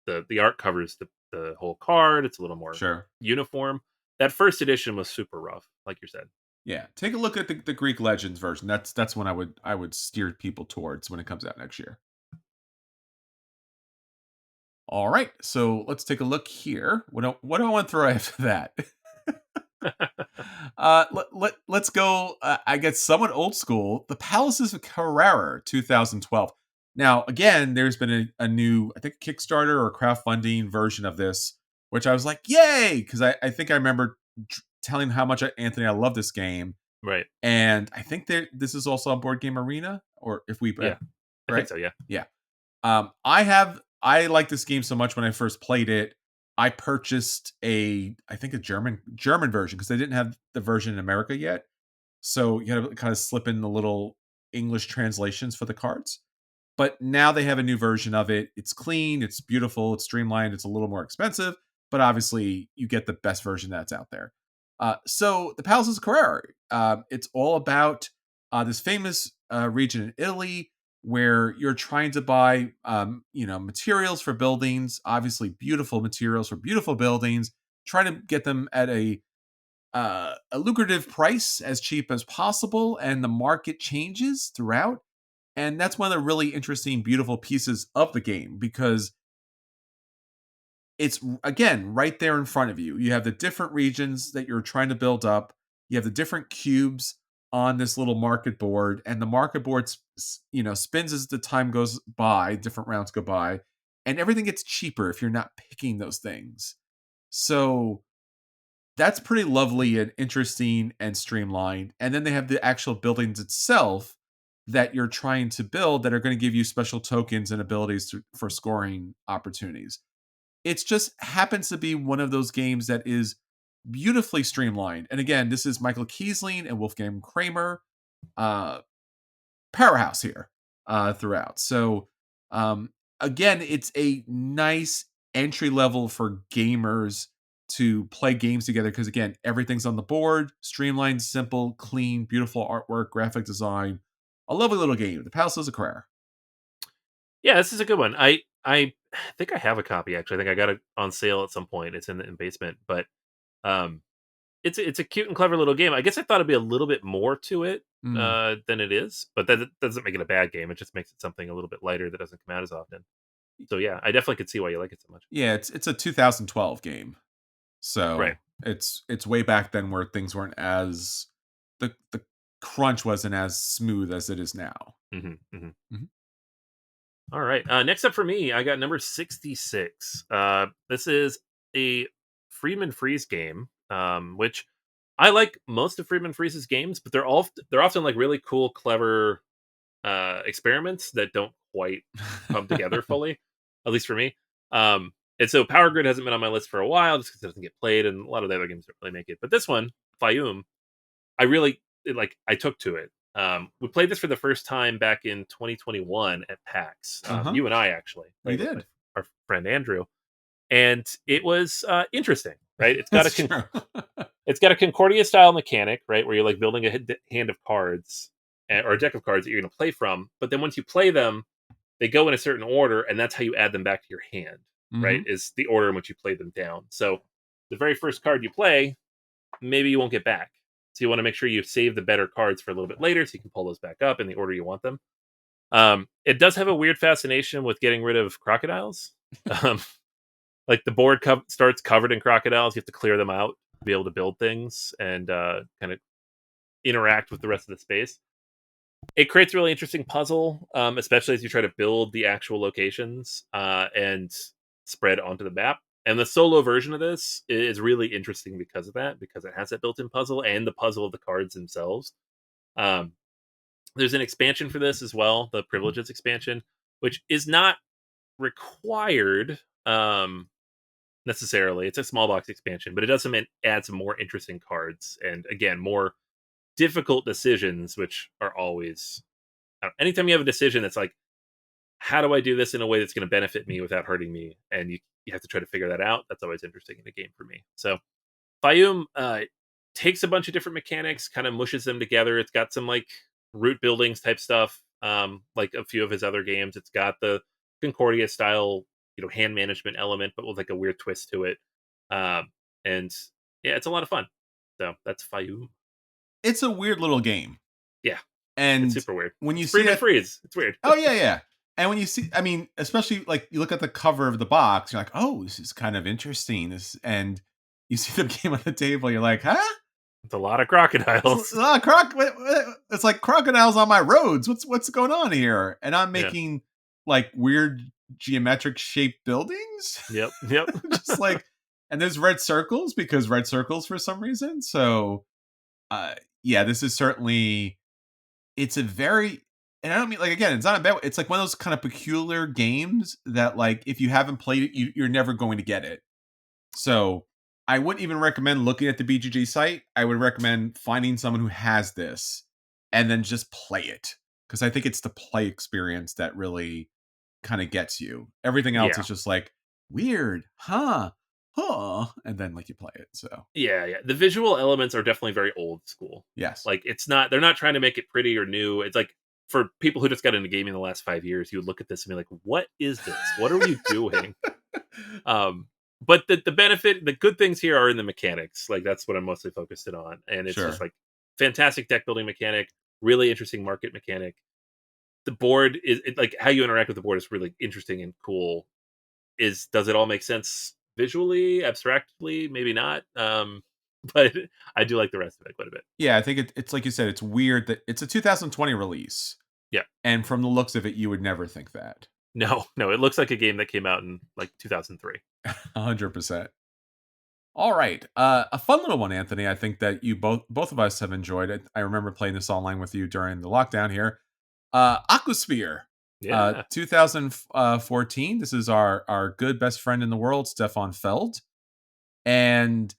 the art covers the whole card. It's a little more sure. uniform. That first edition was super rough, like you said. Yeah, take a look at the Greek Legends version. That's one I would steer people towards when it comes out next year. All right, so let's take a look here. What do I want to throw after that? Let's go. I guess somewhat old school. The Palaces of Carrara, 2012. Now, again, there's been a new, I think, Kickstarter or crowdfunding version of this, which I was like, yay! Because I think I remember telling how much Anthony I love this game, Right. and I think this is also on Board Game Arena, or if we Yeah. I think right, so, yeah. yeah. I like this game so much when I first played it. I purchased I think a German version because they didn't have the version in America yet. So you had to kind of slip in the little English translations for the cards. But now they have a new version of it. It's clean, it's beautiful, it's streamlined, it's a little more expensive, but obviously you get the best version that's out there. So the Palace of Carrara, it's all about this famous region in Italy where you're trying to buy, materials for buildings, obviously beautiful materials for beautiful buildings, trying to get them at a lucrative price, as cheap as possible, and the market changes throughout. And that's one of the really interesting, beautiful pieces of the game because it's again right there in front of you. You have the different regions that you're trying to build up. You have the different cubes on this little market board, and the market board, spins as the time goes by. Different rounds go by, and everything gets cheaper if you're not picking those things. So that's pretty lovely and interesting and streamlined. And then they have the actual buildings itself that you're trying to build that are going to give you special tokens and abilities for scoring opportunities. It's just happens to be one of those games that is beautifully streamlined. And again, this is Michael Kiesling and Wolfgang Kramer, uh, powerhouse here throughout. So again, it's a nice entry level for gamers to play games together because again, everything's on the board, streamlined, simple, clean, beautiful artwork, graphic design, a lovely little game. The Palace of Carrara. Yeah, this is a good one. I think I have a copy actually. I think I got it on sale at some point. It's in the basement, but um, it's a cute and clever little game. I guess I thought it'd be a little bit more to it Mm. than it is, but that doesn't make it a bad game. It just makes it something a little bit lighter that doesn't come out as often. So yeah, I definitely could see why you like it so much. Yeah, it's a 2012 game. Right. So it's way back then where things weren't as the crunch wasn't as smooth as it is now. hmm hmm Mhm. All right. Next up for me, I got number 66. This is a Friedman Freeze game, which I like most of Friedman Freeze's games, but they're often like really cool, clever experiments that don't quite come together fully, at least for me. And so Power Grid hasn't been on my list for a while just because it doesn't get played, and a lot of the other games don't really make it. But this one, Fayum, I really I took to it. We played this for the first time back in 2021 at PAX. Uh-huh. You and I actually We played with did. our friend Andrew, and it was interesting. Right? That's true. It's got a Concordia style mechanic, right, where you're like building a hand of cards or a deck of cards that you're going to play from. But then once you play them, they go in a certain order, and that's how you add them back to your hand. Right? Mhm. Is the order in which you play them down. So the very first card you play, maybe you won't get back. So you want to make sure you save the better cards for a little bit later, so you can pull those back up in the order you want them. It does have a weird fascination with getting rid of crocodiles. Um, like the board starts covered in crocodiles, you have to clear them out to be able to build things and kind of interact with the rest of the space. It creates a really interesting puzzle, especially as you try to build the actual locations and spread onto the map. And the solo version of this is really interesting because of that, because it has that built-in puzzle and the puzzle of the cards themselves. Um, there's an expansion for this as well, the Privileges expansion, which is not required necessarily. It's a small box expansion, but it does add some more interesting cards and again more difficult decisions, which are always anytime you have a decision that's like, how do I do this in a way that's going to benefit me without hurting me, and you have to try to figure that out. That's always interesting in a game for me. So Fayum takes a bunch of different mechanics, kind of mushes them together. It's got some like root buildings type stuff, like a few of his other games. It's got the Concordia style, hand management element, but with like a weird twist to it. Um, and yeah, it's a lot of fun. So that's Fayum. It's a weird little game. Yeah, it's And super weird. when you It's see Freeman that Freeze. It's weird. oh yeah, yeah. And when you see I mean, especially like you look at the cover of the box, you're like, "Oh, this is kind of interesting." This and you see the game on the table, you're like, "Huh? It's a lot of It's, crocodiles. it's like crocodiles on my roads. What's going on here?" And I'm Yeah. making like weird geometric shaped buildings. Yep. Yep. Just like and there's red circles because red circles for some reason. So, uh yeah, this is certainly it's a very and I don't mean like again, it's not a bad it's like one of those kind of peculiar games that like if you haven't played it, you're never going to get it. So I wouldn't even recommend looking at the BGG site. I would recommend finding someone who has this and then just play it. Because I think it's the play experience that really kind of gets you. Everything else Yeah. is just like weird, huh? and then like you play it. So Yeah. The visual elements are definitely very old school. yes, Like they're not trying to make it pretty or new. It's like for people who just got into gaming the last 5 years, you would look at this and be like, "What is this? What are you doing?" Um, but the good things here are in the mechanics. Like that's what I'm mostly focused in on, and it's just sure. like fantastic deck building mechanic, really interesting market mechanic. The board like how you interact with the board is really interesting and cool. Does it all make sense visually, abstractly? Maybe not. But I do like the rest of it quite a bit. Yeah, I think it's like you said. It's weird that it's a 2020 release, Yeah. and from the looks of it, you would never think that. No, no, it looks like a game that came out in like 2003. 100%. All right, a fun little one, Anthony. I think that you both of us have enjoyed it. I remember playing this online with you during the lockdown here. Aquasphere, Yeah. 2014. This is our good best friend in the world, Stefan Feld, and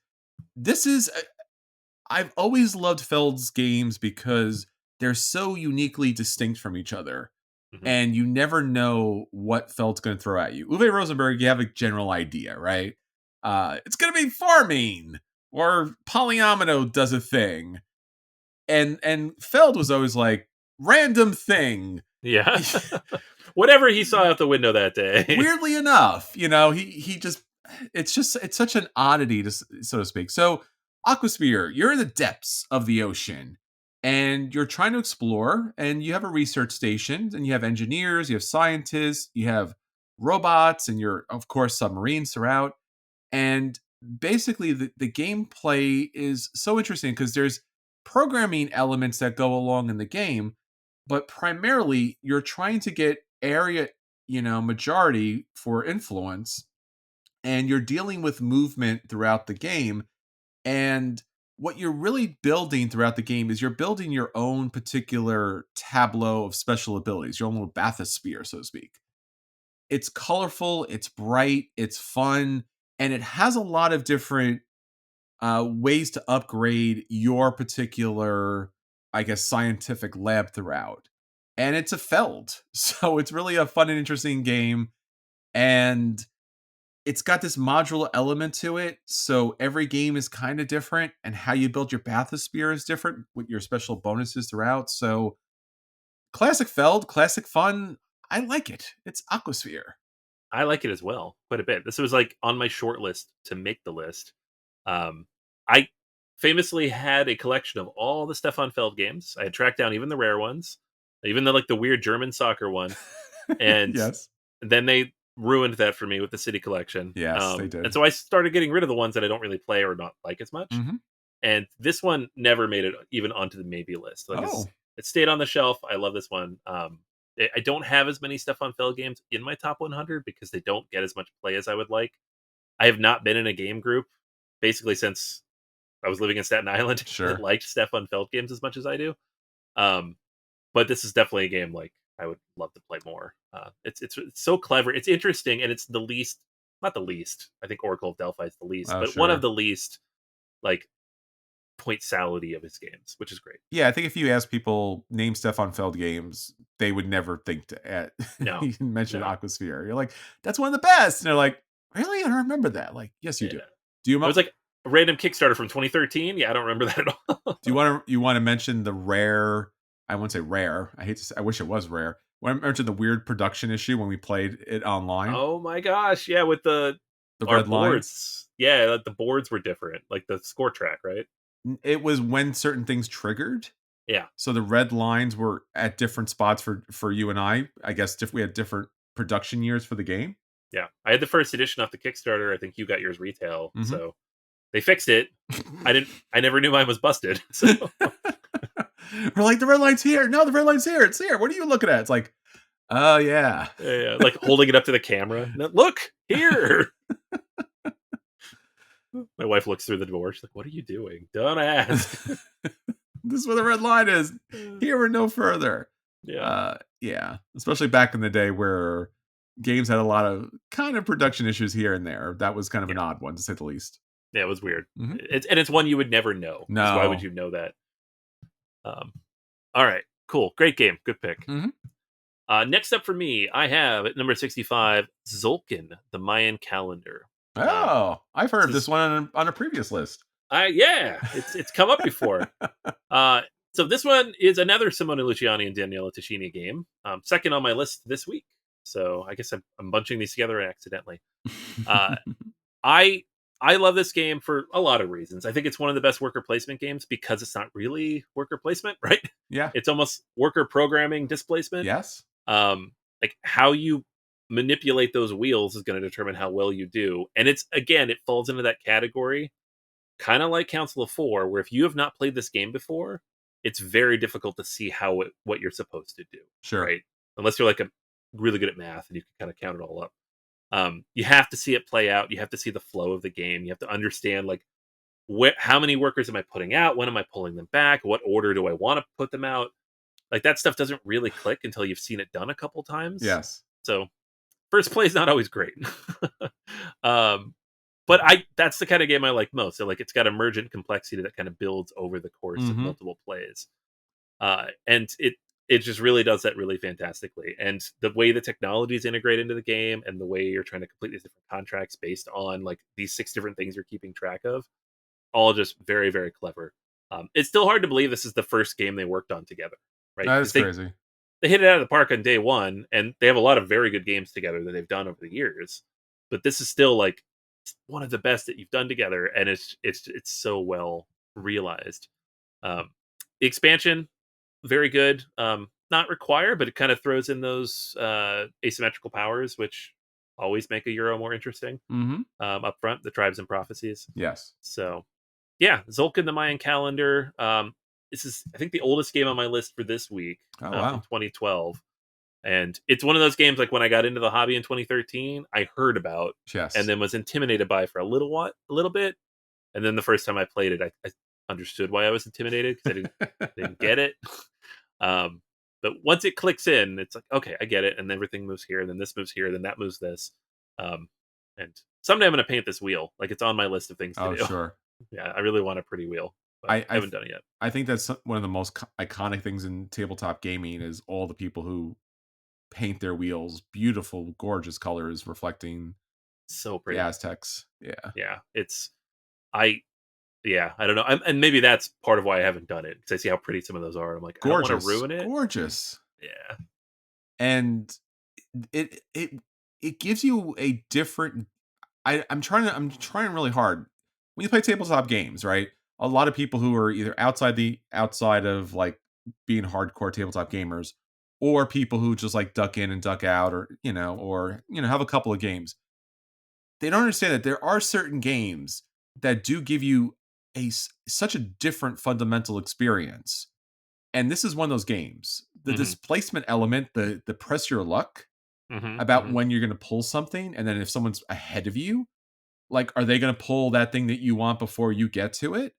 this is. I've always loved Feld's games because they're so uniquely distinct from each other, Mhm. and you never know what Feld's going to throw at you. Uwe Rosenberg, you have a general idea, right? It's going to be farming, or Polyomino does a thing, and Feld was always like random thing. Yeah. Whatever he saw out the window that day. Weirdly enough, he just it's such an oddity to so to speak. So Aquasphere, you're in the depths of the ocean and you're trying to explore, and you have a research station, and you have engineers, you have scientists, you have robots, and you're of course submarines throughout. And basically the gameplay is so interesting because there's programming elements that go along in the game, but primarily you're trying to get area, majority for influence, and you're dealing with movement throughout the game. And what you're really building throughout the game is you're building your own particular tableau of special abilities, your own little bathysphere, so to speak. It's colorful, it's bright, it's fun, and it has a lot of different ways to upgrade your particular, I guess, scientific lab throughout. And it's a Feld. So it's really a fun and interesting game. And it's got this modular element to it. So every game is kind of different, and how you build your bathysphere is different with your special bonuses throughout. So classic Feld, classic fun. I like it. It's Aquasphere. I like it as well, quite a bit. This was like on my short list to make the list. I famously had a collection of all the Stefan Feld games. I had tracked down even the rare ones, even the weird German soccer one, and Yes. then they ruined that for me with the City Collection. Yes, they And did. so I started getting rid of the ones that I don't really play or not like as much. Hmm. And this one never made it even onto the maybe list. Oh, It stayed on the shelf. I love this one. I don't have as many Stefan Feld games in my top 100 because they don't get as much play as I would like. I have not been in a game group basically since I was living in Staten Island that sure. liked Stefan Feld games as much as I do. Um, but this is definitely a game like I would love to play more. It's so clever. It's interesting, and it's the least, not the least. I think Oracle of Delphi is the least, Oh, but one of sure. the least like point sality of his games, which is great. Yeah, I think if you ask people name Stefan Feld games, they would never think to No, you mention no, Aquasphere. You're like, that's one of the best. And they're like, really? I don't remember that. Like, yes, you yeah. do. Do you It was like a random Kickstarter from 2013. Yeah, I don't remember that at all. want to mention the rare? I won't say rare. I hate to say. I wish it was rare. When I mentioned the weird production issue when we played it online, Oh my gosh, yeah, with the our red lines. boards. Yeah, like, the boards were different, like the score track, right? It was when certain things triggered. Yeah, So the red lines were at different spots for you and I. I guess we had different production years for the game. yeah. I had the first edition off the Kickstarter. I think you got yours retail, Hmm. so they fixed it. I never knew mine was busted. So We're like, the red line's here. No, the red line's here. It's here. What are you looking at? It's like, oh yeah. yeah, like holding it up to the camera. No, look here. My wife looks through the door. She's like, "What are you doing? Don't ask." This is where the red line is. Here or no further. Yeah, Yeah. Especially back in the day where games had a lot of kind of production issues here and there. That was kind of yeah, an odd one, to say the least. yeah. It was weird. Hmm. It's one you would never know. Because why would No. you know that? Um, all right, cool, great game, good pick. Hmm. Next up for me, I have at number 65 Zolkin, the Mayan calendar. Oh, I've heard This of this is one on a previous list. yeah, it's come up before. Uh, so this one is another Simone Luciani and Daniela Tascini game. Second on my list this week. So I guess I'm bunching these together accidentally. Uh, I I love this game for a lot of reasons. I think it's one of the best worker placement games because it's not really worker placement, right? Yeah. It's almost worker programming displacement. Yes. Um, like how you manipulate those wheels is going to determine how well you do. And it's again, it falls into that category, kind of like Council of Four, where if you have not played this game before, it's very difficult to see what you're supposed to do, Sure. right? Unless you're like a really good at math and you can kind of count it all up. You have to see it play out. You have to see the flow of the game. You have to understand like how many workers am I putting out? When am I pulling them back? What order do I want to put them out? Like that stuff doesn't really click until you've seen it done a couple times. Yes. So first play is not always great. um, but I that's the kind of game I like most. So like it's got emergent complexity that kind of builds over the course of Mhm. multiple plays. And it just really does that really fantastically. And the way the technology is integrated into the game and the way you're trying to complete these different contracts based on like these 6 different things you're keeping track of, all just very, very clever. It's still hard to believe this is the first game they worked on together, right? That Because is crazy. they hit it out of the park on day one, and they have a lot of very good games together that they've done over the years. But this is still like one of the best that you've done together, and it's so well realized. Um, the expansion, very good. Not required, but it kind of throws in those asymmetrical powers, which always make a Euro more interesting. Mhm. Up front, the tribes and prophecies. Yes. So yeah, Zulkin the Mayan calendar. This is I think the oldest game on my list for this week, Oh, from wow. 2012, and it's one of those games like when I got into the hobby in 2013, I heard about and Yes. then was intimidated by for a little bit, and then the first time I played it, I understood why I was intimidated because I didn't get it. Um, but once it clicks in, it's like okay, I get it, and everything moves here, and then this moves here, then that moves this. Um, and someday I'm going to paint this wheel. Like it's on my list of things to Oh, do. sure. Yeah, I really want a pretty wheel, but I I I haven't done it yet. I think that's one of the most iconic things in tabletop gaming is all the people who paint their wheels beautiful, gorgeous colors reflecting So the pretty. Aztecs. Yeah. Yeah, it's I yeah, I don't know, and maybe that's part of why I haven't done it because I see how pretty some of those are. I'm like, I don't want to Gorgeous. ruin it. Gorgeous. Yeah, And it it it gives you a different I'm trying really hard. When you play tabletop games, right? A lot of people who are either outside of like being hardcore tabletop gamers or people who just like duck in and duck out or have a couple of games. They don't understand that there are certain games that do give you such a different fundamental experience. And this is one of those games. The hmm displacement element, the press your luck about hmm when you're going to pull something and then if someone's ahead of you, like, are they gonna pull that thing that you want before you get to it?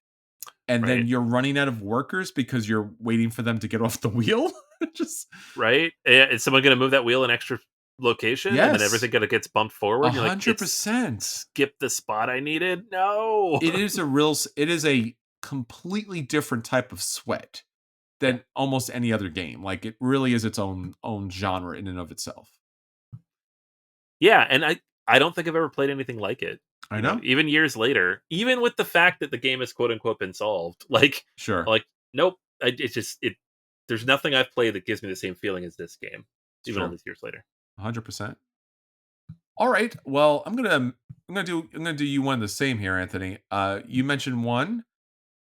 And then right, you're running out of workers because you're waiting for them to get off the wheel? Just right. Yeah, is someone gonna move that wheel an extra location, and then yes, everything gonna gets bumped forward? And you're like, it's 100%. skip the spot I needed. No. It is a completely different type of sweat Yeah, than almost any other game. Like, it really is its own genre in and of itself. yeah, and I don't think I've ever played anything like it. I know. Even years later, even with the fact that the game is quote unquote been solved, Sure. like nope, it's just it. There's nothing I've played that gives me the same feeling as this game, even all Sure. these years later. 100%. Alright. Well, I'm gonna do you one the same here, Anthony. You mentioned one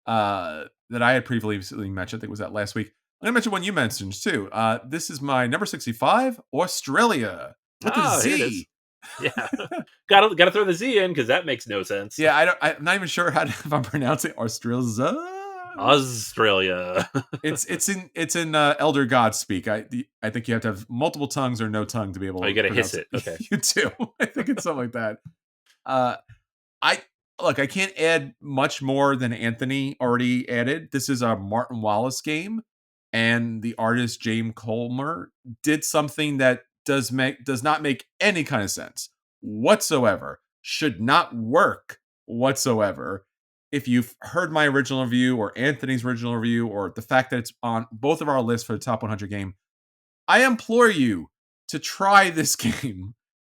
that I had previously mentioned. I think it was that last week. I'm gonna mention one you mentioned too. This is my number 65, Australia with a Ah, here it is. Z. Yeah, gotta throw the Z in because that makes no sense. Yeah, I'm not even sure if I'm pronouncing Australia. Australia. It's in Elder God speak. I think you have to have multiple tongues or no tongue to be able Oh, you to gotta hiss pronounce it. Okay. it. You do. I think it's something like that. Uh, I look. I can't add much more than Anthony already added. This is a Martin Wallace game, and the artist James Colmer did something that does not make any kind of sense whatsoever. Should not work whatsoever. If you've heard my original review or Anthony's original review or the fact that it's on both of our lists for the top 100 game, I implore you to try this game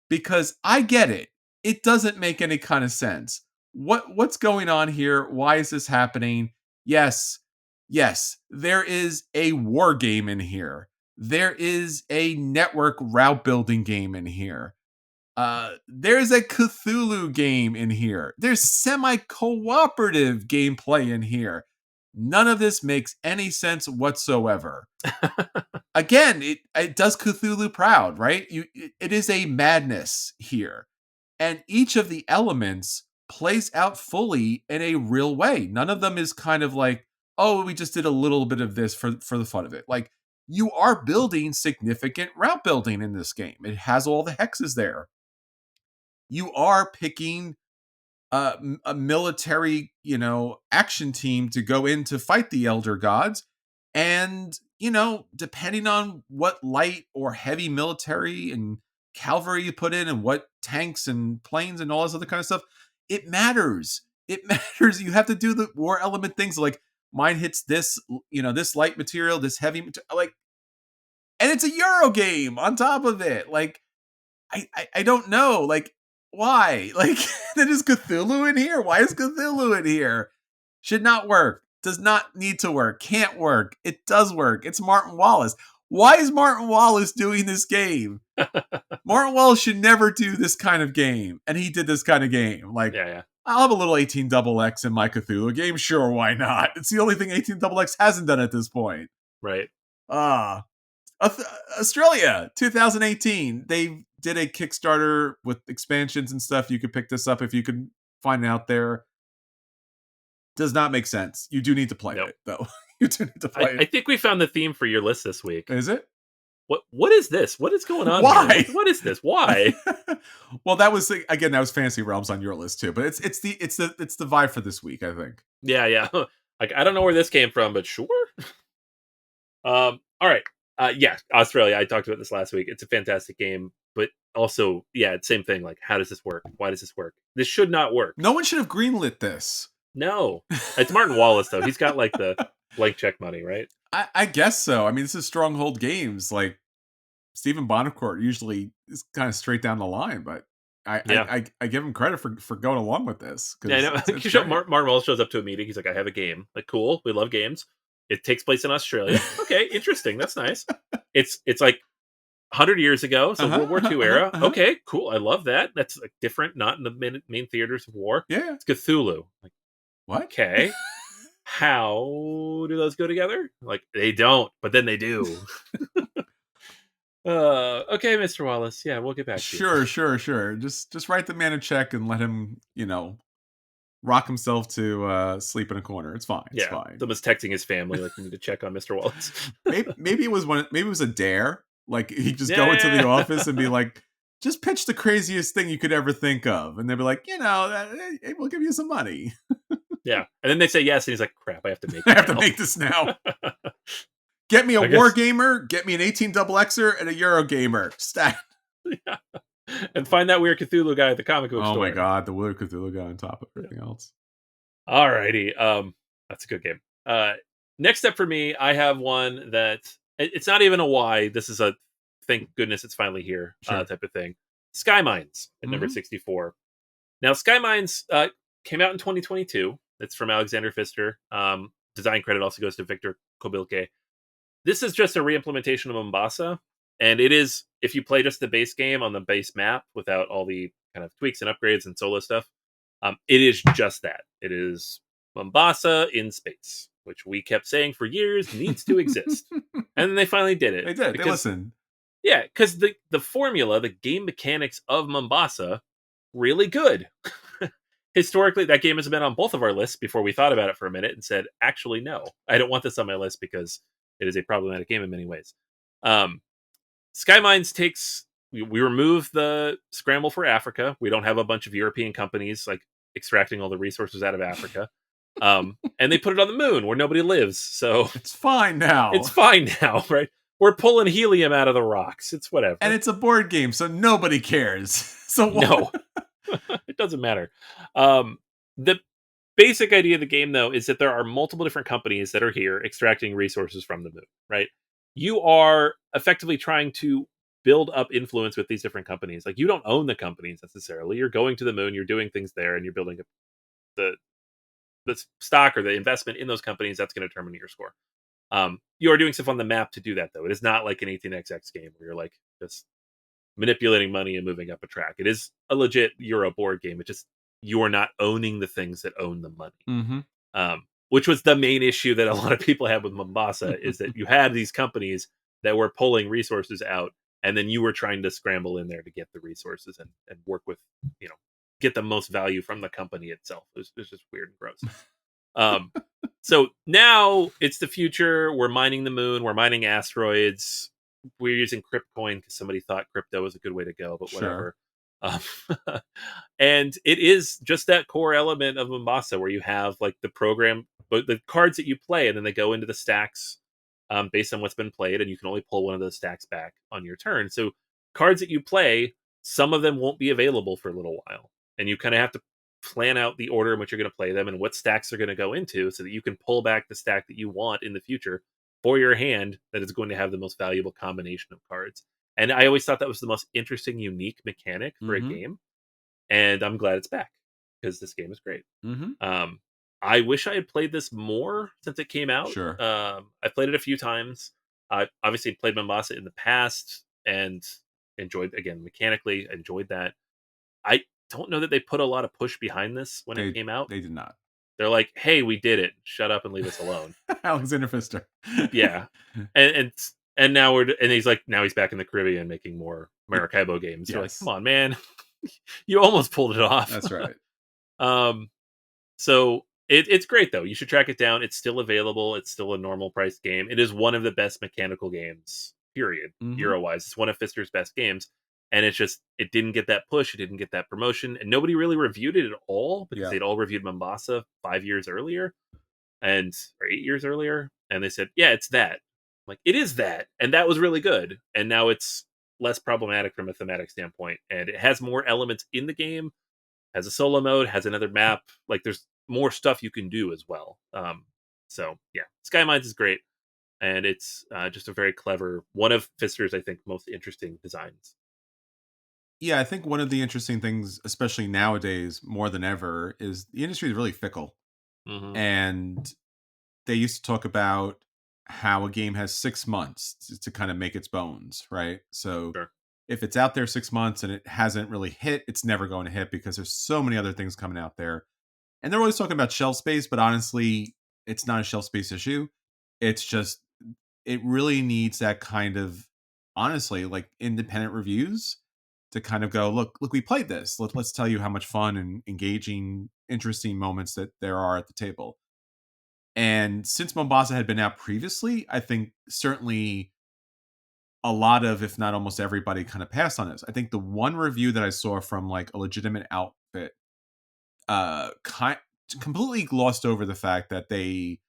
because I get it. it doesn't make any kind of sense. What's going on here? Why is this happening? Yes, yes, there is a war game in here. There is a network route building game in here. There's a Cthulhu game in here. There's semi-cooperative gameplay in here. None of this makes any sense whatsoever. Again, it does Cthulhu proud, right? It is a madness here. And each of the elements plays out fully in a real way. None of them is kind of like, oh, we just did a little bit of this for the fun of it. Like, you are building significant route building in this game. It has all the hexes there. You are picking a military, action team to go in to fight the elder gods. And, depending on what light or heavy military and cavalry you put in and what tanks and planes and all this other kind of stuff, it matters. It matters. You have to do the war element things like mine hits this, this light material, this heavy material, like, and it's a Euro game on top of it. Like, I don't know. Like, why? Like, there is Cthulhu in here. Why is Cthulhu in here? Should not work. Does not need to work. Can't work. It does work. It's Martin Wallace. Why is Martin Wallace doing this game? Martin Wallace should never do this kind of game. And he did this kind of game. Like, Yeah. I'll have a little 18XX in my Cthulhu game. Sure, why not? It's the only thing 18XX hasn't done at this point. Right. Australia, 2018. They did a Kickstarter with expansions and stuff. You could pick this up if you could find it out there. Does not make sense. You do need to play it, though. You do need to play it. I think we found the theme for your list this week. Is it? What is this? What is going on? Why? Here? What is this? Why? Well, that was Fantasy Realms on your list too, but it's the vibe for this week, I think. Yeah. Like, I don't know where this came from, but sure. All right. Yeah, Australia. I talked about this last week. It's a fantastic game, but also, yeah, same thing. Like, how does this work? Why does this work? This should not work. No one should have greenlit this. No, it's Martin Wallace though. He's got like the blank check money, right? I guess so. I mean, this is Stronghold Games. Like, Stephen Bonnecourt usually is kind of straight down the line, but I give him credit for going along with this. Yeah, I know. Martin Wallace shows up to a meeting. He's like, I have a game. Like, cool. We love games. It takes place in Australia. Okay, interesting. That's nice. It's like 100 years ago, so World War II era. Okay, cool. I love that. That's like different, not in the main theaters of war. Yeah. It's Cthulhu. Like, what? Okay. How do those go together? Like, they don't, but then they do. Okay, Mr. Wallace. Yeah, we'll get back to you. Sure. Just write the man a check and let him, rock himself to sleep in a corner. It's fine. It's fine. Someone's texting his family like, you need to check on Mr. Wallace. maybe it was a dare. Like, he'd just go into the office and be like, just pitch the craziest thing you could ever think of. And they'd be like, we'll give you some money. Yeah. And then they say yes, and he's like, crap, I have to make this now. Get me a war gamer, get me an 18XXer, and a Euro gamer. Stat. Yeah. And find that weird Cthulhu guy at the comic book store. Oh my god, the weird Cthulhu guy on top of everything else. Alrighty. That's a good game. Next up for me, I have one that it's not even a why. This is a thank goodness it's finally here type of thing. Sky Mines at number 64. Now, Sky Mines came out in 2022. It's from Alexander Pfister. Design credit also goes to Victor Kobilke. This is just a reimplementation of Mombasa. And it is, if you play just the base game on the base map without all the kind of tweaks and upgrades and solo stuff, it is just that. It is Mombasa in space, which we kept saying for years needs to exist. And then they finally did it. They did. They listened. Yeah, because the formula, the game mechanics of Mombasa, really good. Historically, that game has been on both of our lists before we thought about it for a minute and said, actually, no, I don't want this on my list because it is a problematic game in many ways. Sky Mines we remove the scramble for Africa. We don't have a bunch of European companies like extracting all the resources out of Africa. And they put it on the moon where nobody lives. So it's fine now. It's fine now, right? We're pulling helium out of the rocks. It's whatever. And it's a board game, so nobody cares. So no, it doesn't matter. The basic idea of the game, though, is that there are multiple different companies that are here extracting resources from the moon, right? You are effectively trying to build up influence with these different companies. Like, you don't own the companies necessarily. You're going to the moon, you're doing things there, and you're building up the stock or the investment in those companies. That's going to determine your score. You are doing stuff on the map to do that, though. It is not like an 18xx game where you're like just manipulating money and moving up a track. It is a legit Euro board game. It just, you are not owning the things that own the money. Mm-hmm. Which was the main issue that a lot of people had with Mombasa, is that you had these companies that were pulling resources out, and then you were trying to scramble in there to get the resources and work with, get the most value from the company itself. It was just weird and gross. So now it's the future. We're mining the moon. We're mining asteroids. We're using Cryptcoin because somebody thought crypto was a good way to go, but whatever. Sure. And it is just that core element of Mombasa where you have like the program, but the cards that you play, and then they go into the stacks based on what's been played, and you can only pull one of those stacks back on your turn. So cards that you play, some of them won't be available for a little while, and you kind of have to plan out the order in which you're going to play them and what stacks they're going to go into, so that you can pull back the stack that you want in the future for your hand that is going to have the most valuable combination of cards. And I always thought that was the most interesting, unique mechanic for a game. And I'm glad it's back because this game is great. I wish I had played this more since it came out. Sure. I played it a few times. I obviously played Mombasa in the past and enjoyed, again, mechanically, enjoyed that. I don't know that they put a lot of push behind this when it came out. They did not. They're like, hey, we did it. Shut up and leave us alone. Alexander Pfister. Yeah. And now he's like, now he's back in the Caribbean making more Maracaibo games. Yes. You're like, come on, man. You almost pulled it off. That's right. So it's great though. You should track it down. It's still available. It's still a normal priced game. It is one of the best mechanical games, period. Euro wise. It's one of Pfister's best games. And it's just, it didn't get that push. It didn't get that promotion. And nobody really reviewed it at all because they'd all reviewed Mombasa 5 years earlier or 8 years earlier. And they said, yeah, it's that. I'm like, it is that. And that was really good. And now it's less problematic from a thematic standpoint. And it has more elements in the game, has a solo mode, has another map. Like, there's more stuff you can do as well. So yeah, Sky Mines is great. And it's just a very clever, one of Pfister's, I think, most interesting designs. Yeah, I think one of the interesting things, especially nowadays more than ever, is the industry is really fickle. And they used to talk about how a game has 6 months to kind of make its bones, right? So if it's out there 6 months and it hasn't really hit, it's never going to hit because there's so many other things coming out there. And they're always talking about shelf space, but honestly, it's not a shelf space issue. It's just, it really needs that kind of, honestly, like independent reviews to kind of go, look, we played this. Let's tell you how much fun and engaging, interesting moments that there are at the table. And since Mombasa had been out previously, I think certainly a lot of, if not almost everybody, kind of passed on this. I think the one review that I saw from like a legitimate outfit completely glossed over the fact that they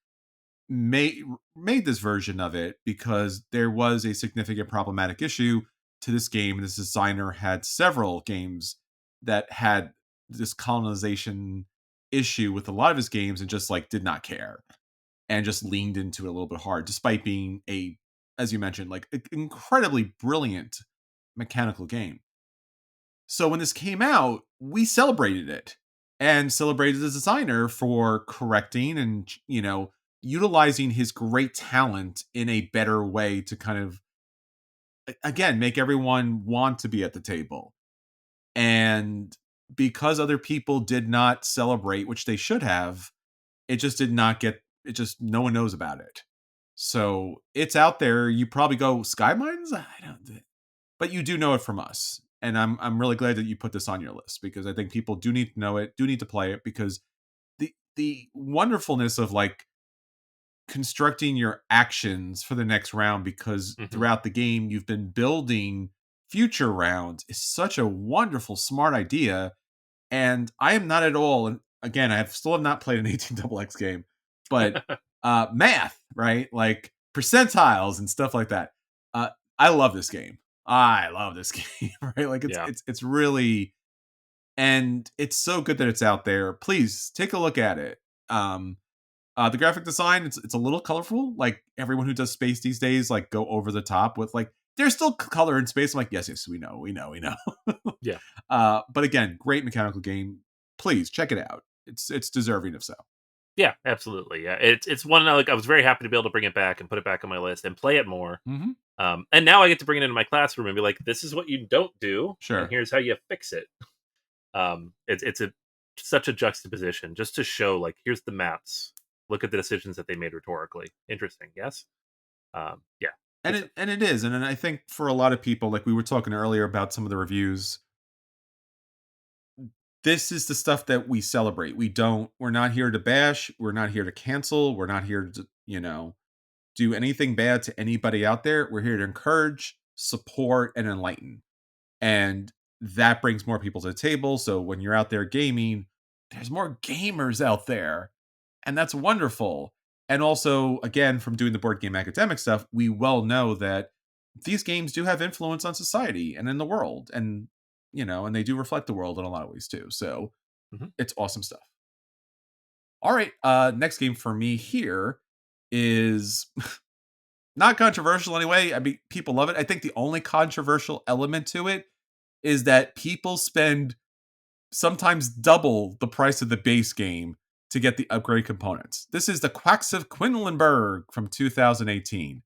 made this version of it because there was a significant problematic issue to this game. This designer had several games that had this colonization issue with a lot of his games and just like did not care and just leaned into it a little bit hard, despite being a, as you mentioned, like an incredibly brilliant mechanical game. So when this came out, we celebrated it and celebrated the designer for correcting and, utilizing his great talent in a better way to kind of, again, make everyone want to be at the table. And because other people did not celebrate, which they should have, it just did not get, it just, no one knows about it. So it's out there. You probably go, Sky Mines? I don't, but you do know it from us. And I'm really glad that you put this on your list because I think people do need to know it, do need to play it, because the wonderfulness of like constructing your actions for the next round, because throughout the game you've been building future rounds, is such a wonderful, smart idea. And I am not at all, and again, I still have not played an 18XX game, but math, right? Like percentiles and stuff like that. I love this game. I love this game, right? Like it's really, and it's so good that it's out there. Please take a look at it. The graphic design, it's a little colorful. Like everyone who does space these days, like go over the top with like, there's still color in space. I'm like, yes, we know. Yeah. But again, great mechanical game. Please check it out. It's deserving of so. Yeah, absolutely. Yeah, it's one like I was very happy to be able to bring it back and put it back on my list and play it more. Mm-hmm. And now I get to bring it into my classroom and be like, "This is what you don't do, and Sure. here's how you fix it." It's a such a juxtaposition just to show like here's the maps. Look at the decisions that they made rhetorically. Interesting, yes. Yeah, And good stuff. it is, and I think for a lot of people, like we were talking earlier about some of the reviews, this is the stuff that we celebrate. We're not here to bash, we're not here to cancel, we're not here to, do anything bad to anybody out there. We're here to encourage, support, and enlighten. And that brings more people to the table. So when you're out there gaming, there's more gamers out there. And that's wonderful. And also, again, from doing the board game academic stuff, we well know that these games do have influence on society and in the world. And, and they do reflect the world in a lot of ways too. So Mhm. it's awesome stuff. All right. Next game for me here is not controversial anyway. I mean, people love it. I think the only controversial element to it is that people spend sometimes double the price of the base game to get the upgrade components. This is the Quacks of Quedlinburg from 2018.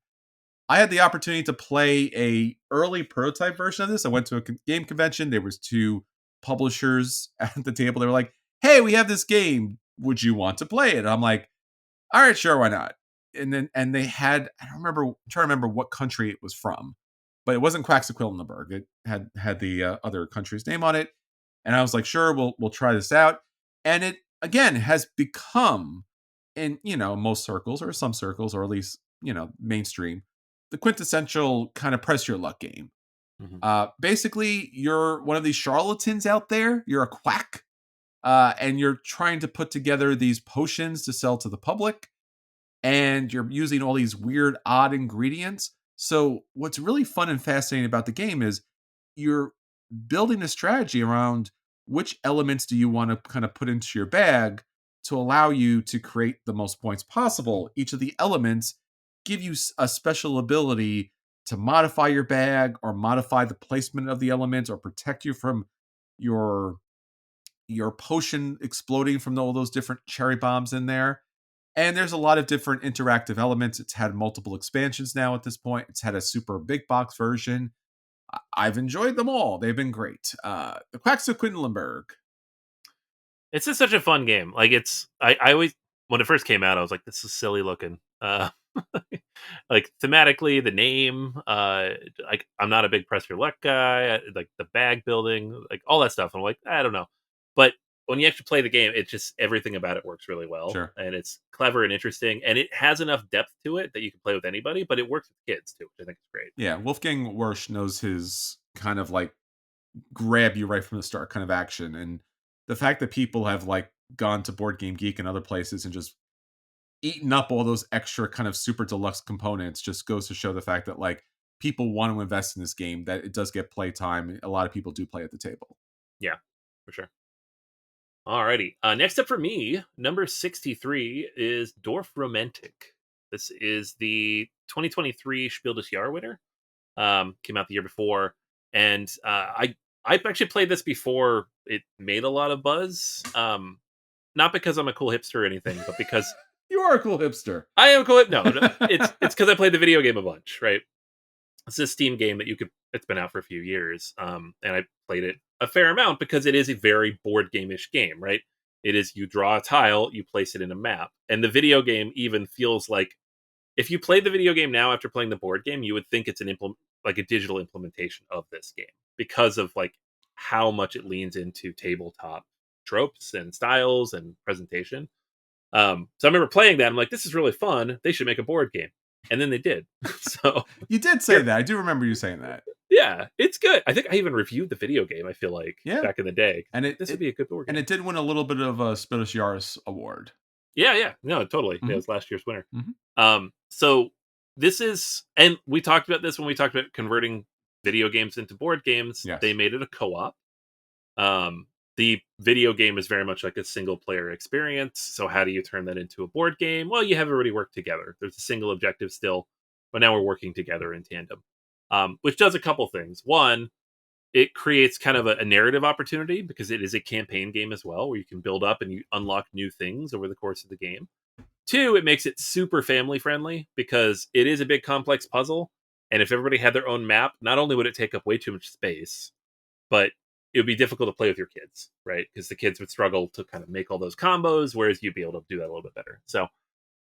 I had the opportunity to play a early prototype version of this. I went to a game convention. There was two publishers at the table. They were like, "Hey, we have this game. Would you want to play it?" And I'm like, "All right, sure, why not?" And they had, I don't remember, I'm trying to remember what country it was from, but it wasn't Quacks of Quedlinburg. It had the other country's name on it, and I was like, "Sure, we'll try this out." And it again has become, in most circles or some circles, or at least mainstream, the quintessential kind of press your luck game. Mhm. Basically, you're one of these charlatans out there. You're a quack, and you're trying to put together these potions to sell to the public, and you're using all these weird, odd ingredients. So, what's really fun and fascinating about the game is you're building a strategy around which elements do you want to kind of put into your bag to allow you to create the most points possible. Each of the elements give you a special ability to modify your bag or modify the placement of the elements or protect you from your potion exploding from all those different cherry bombs in there. And there's a lot of different interactive elements. It's had multiple expansions now at this point. It's had a super big box version. I've enjoyed them all. They've been great. The Quacks of Quedlinburg. It's just such a fun game. Like I always when it first came out, I was like, "This is silly looking." Like thematically, the name, like I'm not a big press your luck guy. Like the bag building, like all that stuff. I'm like, I don't know, but when you actually play the game, it just everything about it works really well, Sure. and it's clever and interesting, and it has enough depth to it that you can play with anybody. But it works with kids too, which I think is great. Yeah, Wolfgang Warsch knows his kind of like grab you right from the start kind of action. And the fact that people have like gone to Board Game Geek and other places and just eaten up all those extra kind of super deluxe components just goes to show the fact that like people want to invest in this game, that it does get play time. A lot of people do play at the table. Yeah, for sure. Alrighty. Next up for me, number 63 is Dorf Romantic. This is the 2023 Spiel des Jahr winner. Came out the year before, and I actually played this before it made a lot of buzz. Not because I'm a cool hipster or anything, but because You are a cool hipster. I am cool. No, it's because I played the video game a bunch, right? It's this Steam game that you could. It's been out for a few years, and I played it a fair amount because it is a very board game-ish game, right? It is you draw a tile, you place it in a map, and the video game even feels like if you played the video game now after playing the board game, you would think it's an like a digital implementation of this game because of like how much it leans into tabletop tropes and styles and presentation. So I remember playing that. I'm like, this is really fun. They should make a board game, and then they did. So You did say here, that. I do remember you saying that. yeah, it's good. I think I even reviewed the video game. I feel like Yeah. back in the day, And this would be a good board game. it did win a little bit of a Spittlers Yaris award. Yeah, yeah, no, totally. Yeah, it Mhm, was last year's winner. mhm. So this is, and we talked about this when we talked about converting video games into board games. They Yes. made it a co-op. Um, the video game is very much like a single player experience. So how do you turn that into a board game? Well, you have everybody work together. There's a single objective still, but now we're working together in tandem. which does a couple things. One, it creates kind of a narrative opportunity because it is a campaign game as well, where you can build up and you unlock new things over the course of the game. Two, it makes it super family friendly because it is a big complex puzzle. And if everybody had their own map, not only would it take up way too much space, but it would be difficult to play with your kids, right? Because the kids would struggle to kind of make all those combos, whereas you'd be able to do that a little bit better. So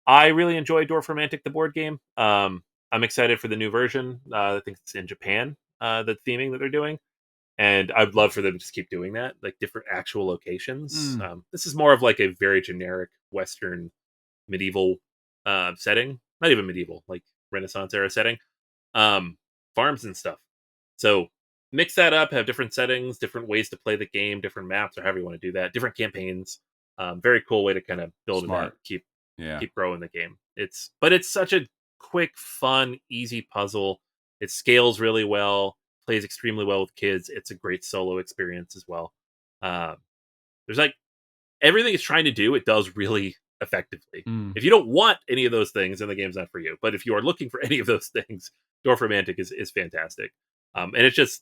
I really enjoy Dwarf Romantic, the board game. I'm excited for the new version. I think it's in Japan, the theming that they're doing. And I'd love for them to just keep doing that, like different actual locations. Mm, This is more of like a very generic Western medieval setting, not even medieval, like Renaissance era setting, um, farms and stuff. So mix that up, have different settings, different ways to play the game, different maps, or however you want to do that, different campaigns. Very cool way to kind of build it out, smart. keep Yeah. growing the game. It's such a quick, fun, easy puzzle. It scales really well, plays extremely well with kids. It's a great solo experience as well. Um, there's like everything it's trying to do, it does really effectively. Mm. If you don't want any of those things, then the game's not for you. But if you are looking for any of those things, Dwarf Romantic is fantastic. And it's just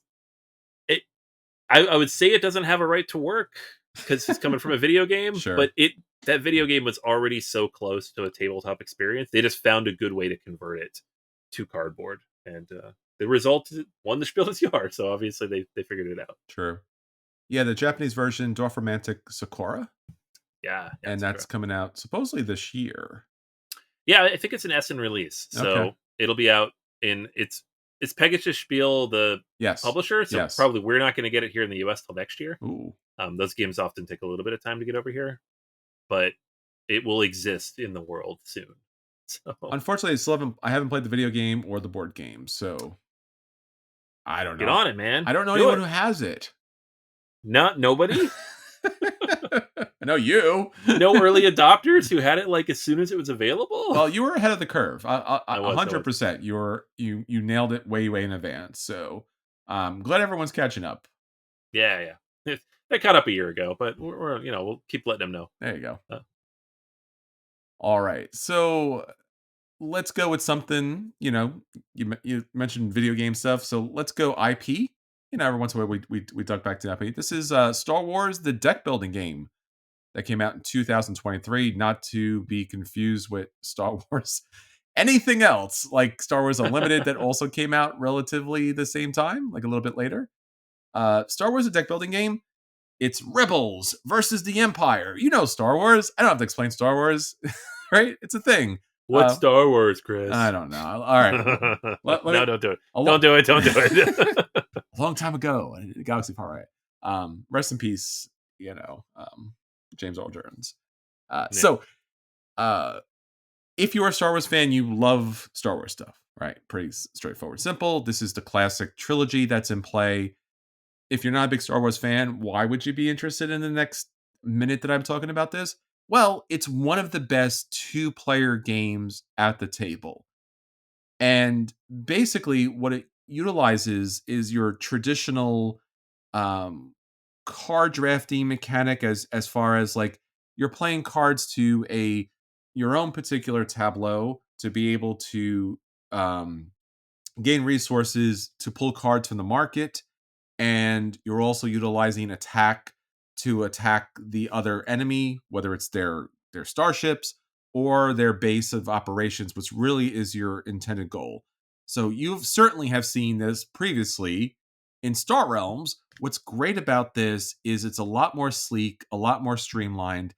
it. I would say it doesn't have a right to work because it's coming from a video game, but Sure. that video game was already so close to a tabletop experience. They just found a good way to convert it to cardboard, and the result won the Spiel des Jahres. So obviously they figured it out. Sure. Yeah, the Japanese version, Dwarf Romantic Sakura, Yeah, and that's that's correct. coming out supposedly this year. Yeah, I think it's an Essen release, Okay. so it'll be out in it's Pegasus Spiel, the Yes. publisher. So Yes. probably we're not going to get it here in the U.S. till next year. Ooh. Those games often take a little bit of time to get over here, but it will exist in the world soon. So Unfortunately, I haven't played the video game or the board game, so I don't get know. on it, man. I don't know Do anyone it. who has it. Not nobody. I know you. No early adopters who had it like as soon as it was available. Well, you were ahead of the curve. I was. I was. 100%. You nailed it way in advance. So, glad everyone's catching up. Yeah, yeah. They caught up a year ago, but we're we'll keep letting them know. There you go. Uh, All right. So, let's go with something, you mentioned video game stuff, so let's go IP. Every once in a while we talk back to IP. This is Star Wars the deck building game that came out in 2023, not to be confused with Star Wars anything else, like Star Wars Unlimited that also came out relatively the same time, like a little bit later. Star Wars a deck building game. It's Rebels versus the Empire. Star Wars. I don't have to explain Star Wars, right? It's a thing. What's Star Wars, Chris? I don't know. All right. Let No, me, don't do it. a, Don't lo- do it. Don't do it. a long time ago, Galaxy Far Right. Rest in peace, James Earl Jones. Yeah. So, if you're a Star Wars fan, you love Star Wars stuff, right? Pretty straightforward, simple. This is the classic trilogy that's in play. If you're not a big Star Wars fan, why would you be interested in the next minute that I'm talking about this? Well, it's one of the best two-player games at the table. And basically, what it utilizes is your traditional um, card drafting mechanic, as far as like you're playing cards to your own particular tableau to be able to um, gain resources to pull cards from the market, and you're also utilizing attack to attack the other enemy, whether it's their starships or their base of operations, which really is your intended goal. So you've certainly have seen this previously in Star Realms. What's great about this is it's a lot more sleek, a lot more streamlined,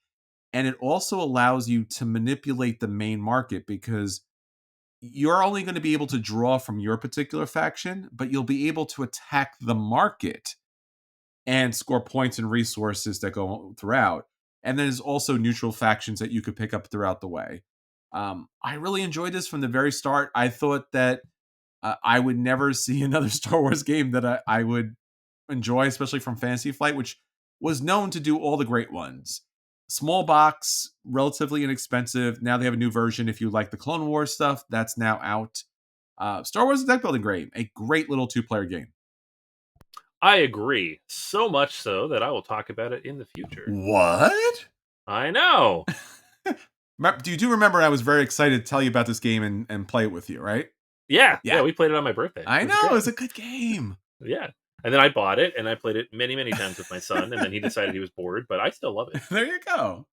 and it also allows you to manipulate the main market because you're only going to be able to draw from your particular faction, but you'll be able to attack the market and score points and resources that go throughout. And then there's also neutral factions that you could pick up throughout the way. I really enjoyed this from the very start. I thought that I would never see another Star Wars game that I would enjoy, especially from Fantasy Flight, which was known to do all the great ones. Small box, relatively inexpensive. Now they have a new version. If you like the Clone Wars stuff, that's now out. Star Wars deck building game, a great little two-player game. I agree. So much so that I will talk about it in the future. What? I know. Do you remember I was very excited to tell you about this game and play it with you, right? Yeah, Yeah, we played it on my birthday. It I was know, great. it's a good game. Yeah. And then I bought it and I played it many, many times with my son, and then he decided he was bored, but I still love it. There you go.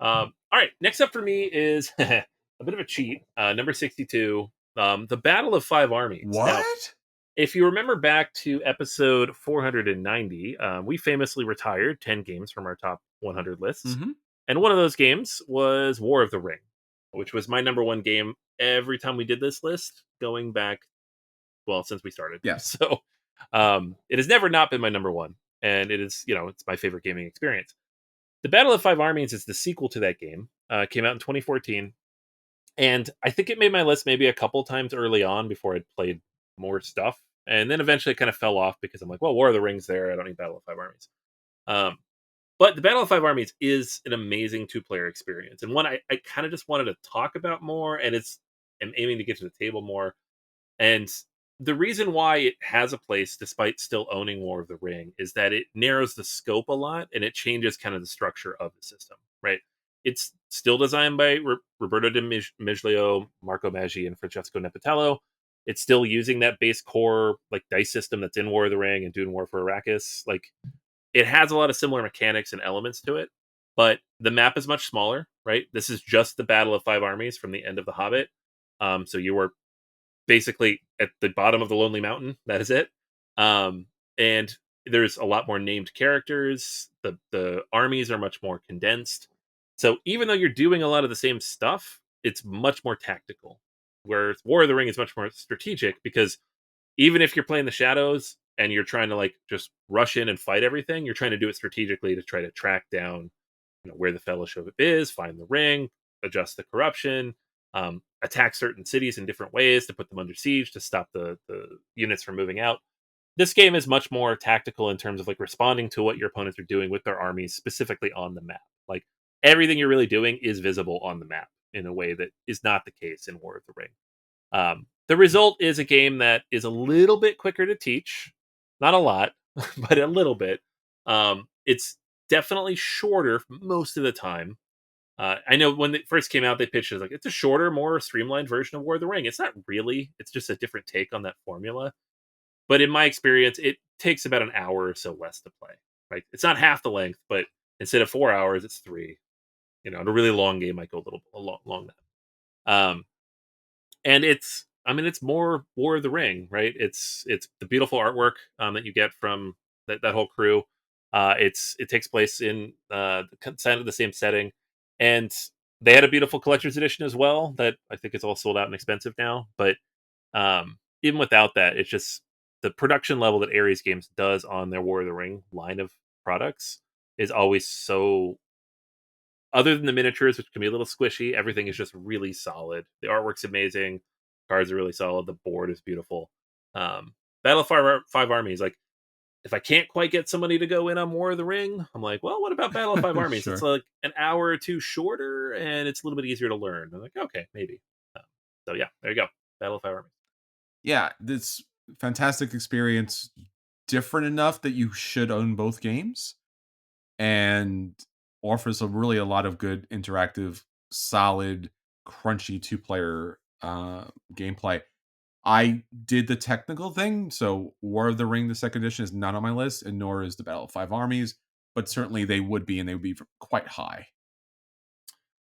All right, next up for me is a bit of a cheat. Number 62, the Battle of Five Armies. Now, What? if you remember back to episode 490, we famously retired 10 games from our top 100 lists. Mhm. And one of those games was War of the Ring, which was my number one game every time we did this list, going back, well, since we started. Yes. So it has never not been my number one. And it is, it's my favorite gaming experience. The Battle of Five Armies is the sequel to that game. Came out in 2014. And I think it made my list maybe a couple times early on before I'd played more stuff. And then eventually it kind of fell off because I'm like, well, War of the Rings there. I don't need Battle of Five Armies. Um, but the Battle of Five Armies is an amazing two-player experience. And one I kind of just wanted to talk about more. And I'm aiming to get to the table more. And the reason why it has a place, despite still owning War of the Ring, is that it narrows the scope a lot and it changes kind of the structure of the system, right? It's still designed by Roberto de Miglio, Marco Maggi, and Francesco Nepatello. It's still using that base core like dice system that's in War of the Ring and Dune War for Arrakis. Like it has a lot of similar mechanics and elements to it, but the map is much smaller, right? This is just the Battle of Five Armies from the end of The Hobbit. So you were basically at the bottom of the Lonely Mountain. That is it. And there's a lot more named characters. The armies are much more condensed. So even though you're doing a lot of the same stuff, it's much more tactical. Whereas War of the Ring is much more strategic because even if you're playing the shadows and you're trying to like just rush in and fight everything, you're trying to do it strategically to try to track down where the Fellowship is, find the ring, adjust the corruption, attack certain cities in different ways to put them under siege to stop the units from moving out. This game is much more tactical in terms of like responding to what your opponents are doing with their armies specifically on the map. Like everything you're really doing is visible on the map in a way that is not the case in War of the Ring. The result is a game that is a little bit quicker to teach, not a lot, but a little bit. It's definitely shorter most of the time. I know when it first came out, they pitched it as like it's a shorter, more streamlined version of War of the Ring. It's not really. It's just a different take on that formula. But in my experience, it takes about an hour or so less to play. Right? It's not half the length, but instead of 4 hours, it's 3. A really long game might go a little along that. And it's more War of the Ring, right? It's the beautiful artwork that you get from that whole crew. It takes place in kind of the same setting, and they had a beautiful collector's edition as well that I think is all sold out and expensive now. But even without that, it's just the production level that Ares Games does on their War of the Ring line of products is always so. Other than the miniatures, which can be a little squishy, everything is just really solid. The artwork's amazing, cards are really solid, the board is beautiful. Battle of Five Armies, like if I can't quite get somebody to go in on War of the Ring, I'm like, well, what about Battle of Five Armies? It's Sure. like an hour or two shorter, and it's a little bit easier to learn. I'm like, okay, maybe. Um, so yeah, there you go, Battle of Five Armies. Yeah, this fantastic experience, different enough that you should own both games, and offers a lot of good interactive, solid, crunchy two-player gameplay. I did the technical thing, so War of the Ring, the second edition, is not on my list, and nor is the Battle of Five Armies, but certainly they would be, and they would be quite high.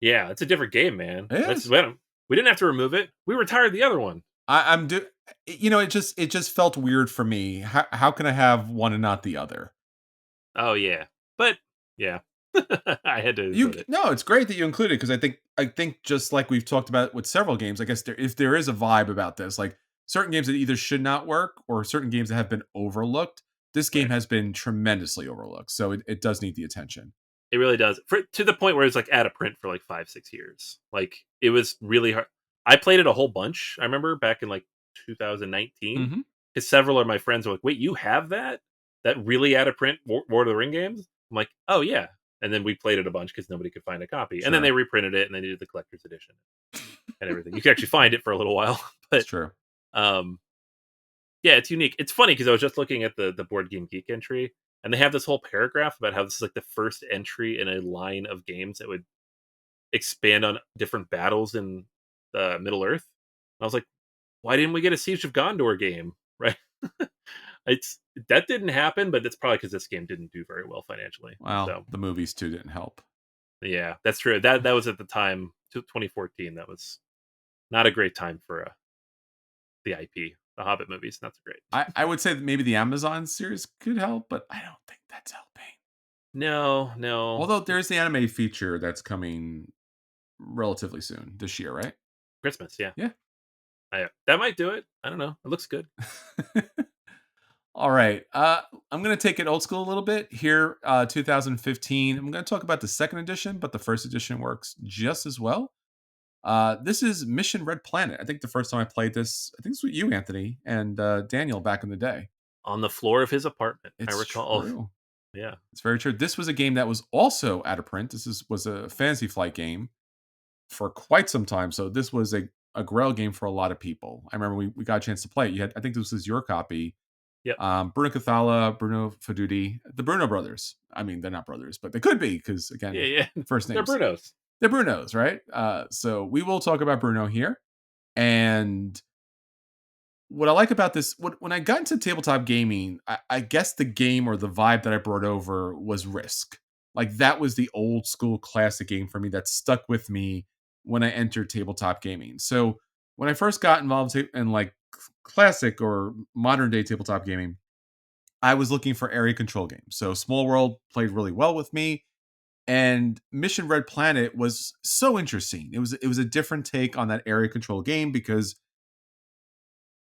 Yeah, it's a different game, man. It That's is. we didn't have to remove it. We retired the other one. I'm do it just felt weird for me. How can I have one and not the other? Oh yeah, but yeah, I had to You include it. no, it's great that you included because I think just like we've talked about with several games, I guess if there is a vibe about this, like certain games that either should not work or certain games that have been overlooked, this game Right. has been tremendously overlooked. So it does need the attention. It really does. To the point where it's like out of print for like 5, 6 years. Like it was really hard. I played it a whole bunch. I remember back in like 2019 Hmm. because several of my friends were like, "Wait, you have that? That really out of print Lord of the Ring games?" I'm like, "Oh yeah." And then we played it a bunch because nobody could find a copy. And then they Sure, reprinted it and they did the collector's edition and everything. You could actually find it for a little while, it's but true. um, yeah, it's unique. It's funny because I was just looking at the Board Game Geek entry, and they have this whole paragraph about how this is like the first entry in a line of games that would expand on different battles in Middle Earth. And I was like, why didn't we get a Siege of Gondor game? Right? It's that didn't happen, but that's probably because this game didn't do very well financially. Well, So the movies too didn't help. yeah, that's true. That was at the time, 2014. That was not a great time for the IP. The Hobbit movies, not so great. I would say that maybe the Amazon series could help, but I don't think that's helping. No, no. Although there's the anime feature that's coming relatively soon this year, right? Christmas, yeah. Yeah. That might do it. I don't know. It looks good. All right. I'm going to take it old school a little bit here. 2015. I'm going to talk about the second edition, but the first edition works just as well. This is Mission Red Planet. I think the first time I played this, I think it's with you, Anthony, and Daniel back in the day. On the floor of his apartment, I It's recall. true. Yeah. It's very true. This was a game that was also out of print. Was a Fantasy Flight game for quite some time. So this was a Grail game for a lot of people. I remember we got a chance to play it. You had, I think this was your copy. Yep. Bruno Cathala, Bruno Faduti, the Bruno brothers. I mean, they're not brothers, but they could be because again, Yeah. first They're names. Brunos. They're Brunos, right? So we will talk about Bruno here. And what I like about this, when I got into tabletop gaming, I guess the game or the vibe that I brought over was Risk. Like that was the old school classic game for me that stuck with me when I entered tabletop gaming. So when I first got involved in like classic or modern day tabletop gaming, I was looking for area control games. So Small World played really well with me, and Mission Red Planet was so interesting. It was a different take on that area control game because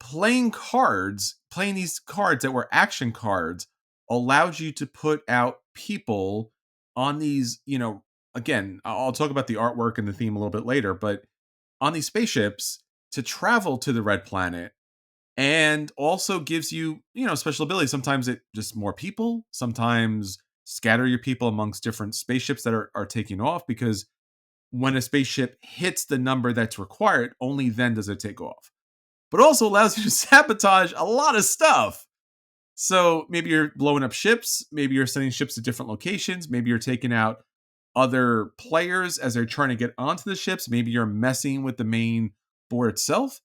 playing these cards that were action cards allowed you to put out people on these, again, I'll talk about the artwork and the theme a little bit later, but on these spaceships to travel to the red planet, and also gives you, special abilities. Sometimes it just more people, sometimes scatter your people amongst different spaceships that are taking off, because when a spaceship hits the number that's required, only then does it take off. But also allows you to sabotage a lot of stuff. So maybe you're blowing up ships, maybe you're sending ships to different locations, maybe you're taking out other players as they're trying to get onto the ships, maybe you're messing with the main board itself,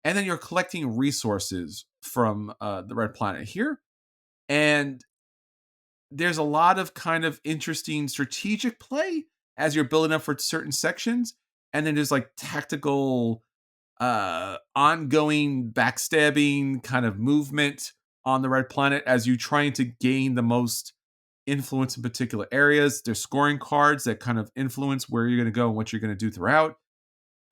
and then you're collecting resources from the red planet here. And there's a lot of kind of interesting strategic play as you're building up for certain sections, and then there's like tactical ongoing backstabbing kind of movement on the red planet as you trying to gain the most influence in particular areas. There's scoring cards that kind of influence where you're going to go and what you're going to do throughout.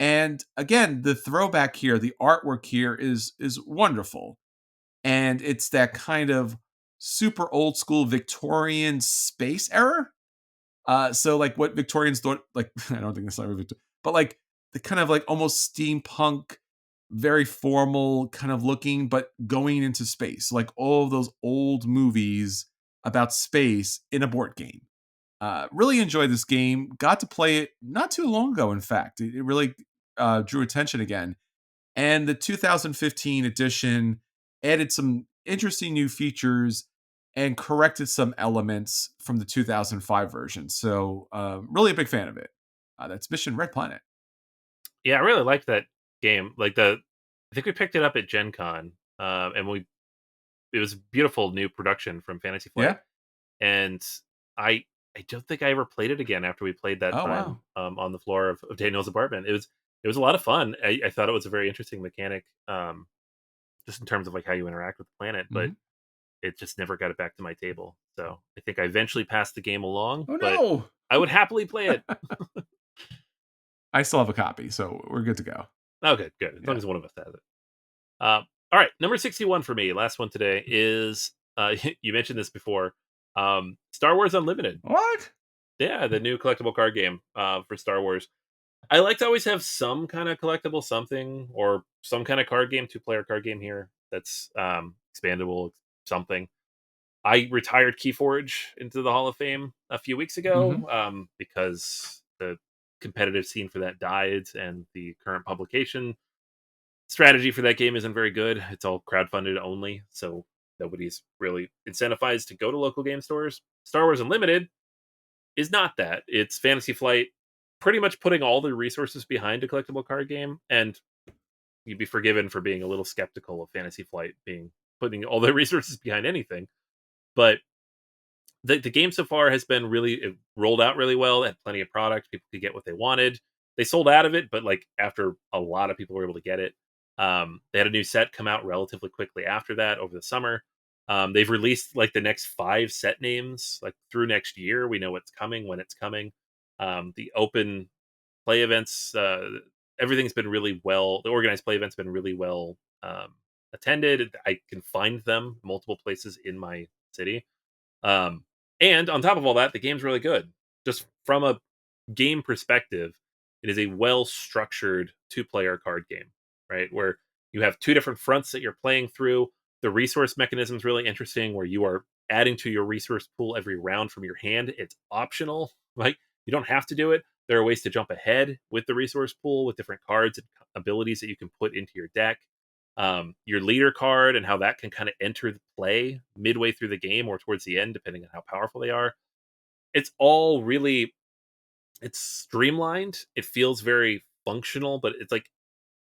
And again, the throwback here, the artwork here is wonderful. And it's that kind of super old school Victorian space era. So like what Victorians thought, like I don't think that's not Victorian, but like the kind of like almost steampunk, very formal kind of looking, but going into space, like all of those old movies about space in a board game. Really enjoyed this game. Got to play it not too long ago. In fact, it really drew attention again. And the 2015 edition added some interesting new features and corrected some elements from the 2005 version. So, really a big fan of it. That's Mission Red Planet. Yeah, I really liked that game. I think we picked it up at Gen Con, and it was a beautiful new production from Fantasy Flight. Yeah. And I don't think I ever played it again after we played that Oh time wow. on the floor of Daniel's apartment. It was a lot of fun. I thought it was a very interesting mechanic, just in terms of like how you interact with the planet, but Mhm. it just never got it back to my table. So I think I eventually passed the game along, Oh but no. I would happily play it. I still have a copy, so we're good to go. Okay, good. As long Yeah. as one of us has it. All right, number 61 for me. Last one today is you mentioned this before. Star Wars Unlimited. What? Yeah, the new collectible card game for Star Wars. I like to always have some kind of collectible something or some kind of card game, two-player card game here that's expandable something. I retired Keyforge into the Hall of Fame a few weeks Mhm. ago because the competitive scene for that died and the current publication strategy for that game isn't very good. It's all crowdfunded only, so nobody's really incentivized to go to local game stores. Star Wars Unlimited is not that. It's Fantasy Flight pretty much putting all the resources behind a collectible card game, and you'd be forgiven for being a little skeptical of Fantasy Flight being putting all their resources behind anything. But the game so far has been really it rolled out really well. It had plenty of product. People could get what they wanted. They sold out of it, but like after a lot of people were able to get it, they had a new set come out relatively quickly after that over the summer. They've released like the next 5 set names like through next year. We know what's coming when it's coming. The open play events, everything's been really well. The organized play events been really well attended. I can find them multiple places in my city. Um, and on top of all that, the game's really good. Just from a game perspective, it is a well structured 2 player card game, right? Where you have 2 different fronts that you're playing through. The resource mechanism is really interesting, where you are adding to your resource pool every round from your hand. It's optional, right? You don't have to do it. There are ways to jump ahead with the resource pool with different cards and abilities that you can put into your deck. Your leader card and how that can kind of enter the play midway through the game or towards the end, depending on how powerful they are. It's all really it's streamlined. It feels very functional, but it's like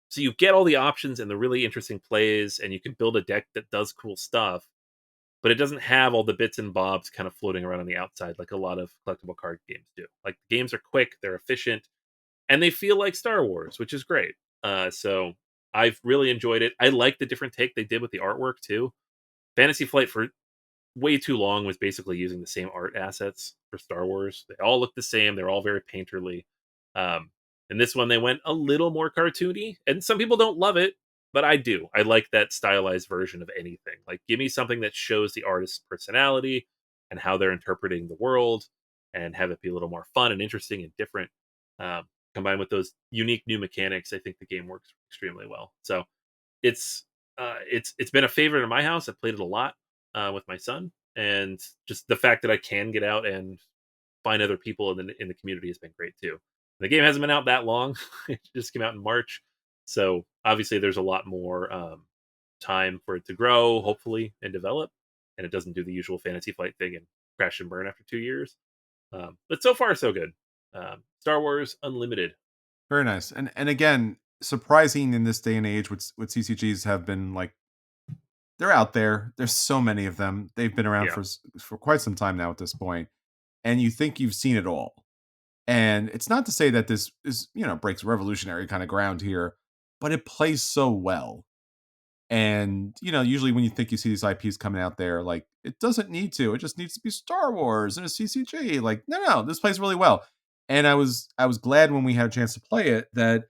so you get all the options and the really interesting plays, and you can build a deck that does cool stuff, but it doesn't have all the bits and bobs kind of floating around on the outside like a lot of collectible card games do. Like the games are quick, they're efficient, and they feel like Star Wars, which is great. So I've really enjoyed it. I like the different take they did with the artwork too. Fantasy Flight for way too long was basically using the same art assets for Star Wars. They all look the same. They're all very painterly. Um, and this one they went a little more cartoony, and some people don't love it, but I do. I like that stylized version of anything. Like, give me something that shows the artist's personality and how they're interpreting the world, and have it be a little more fun and interesting and different. Um, Combined with those unique new mechanics, I think the game works extremely well. So it's it's been a favorite in my house. I've played it a lot with my son, and just the fact that I can get out and find other people in the community has been great too. The game hasn't been out that long; it just came out in March, so obviously there's a lot more time for it to grow, hopefully, and develop. And it doesn't do the usual Fantasy Flight thing and crash and burn after 2 years. But so far, so good. Star Wars Unlimited. Very nice. And again, surprising in this day and age, what CCGs have been like. They're out there. There's so many of them. They've been around Yeah, for quite some time now at this point, and you think you've seen it all. And it's not to say that this is breaks revolutionary kind of ground here, but it plays so well. And usually when you think you see these IPs coming out there, like it doesn't need to. It just needs to be Star Wars and a CCG. Like no, this plays really well. And I was glad when we had a chance to play it that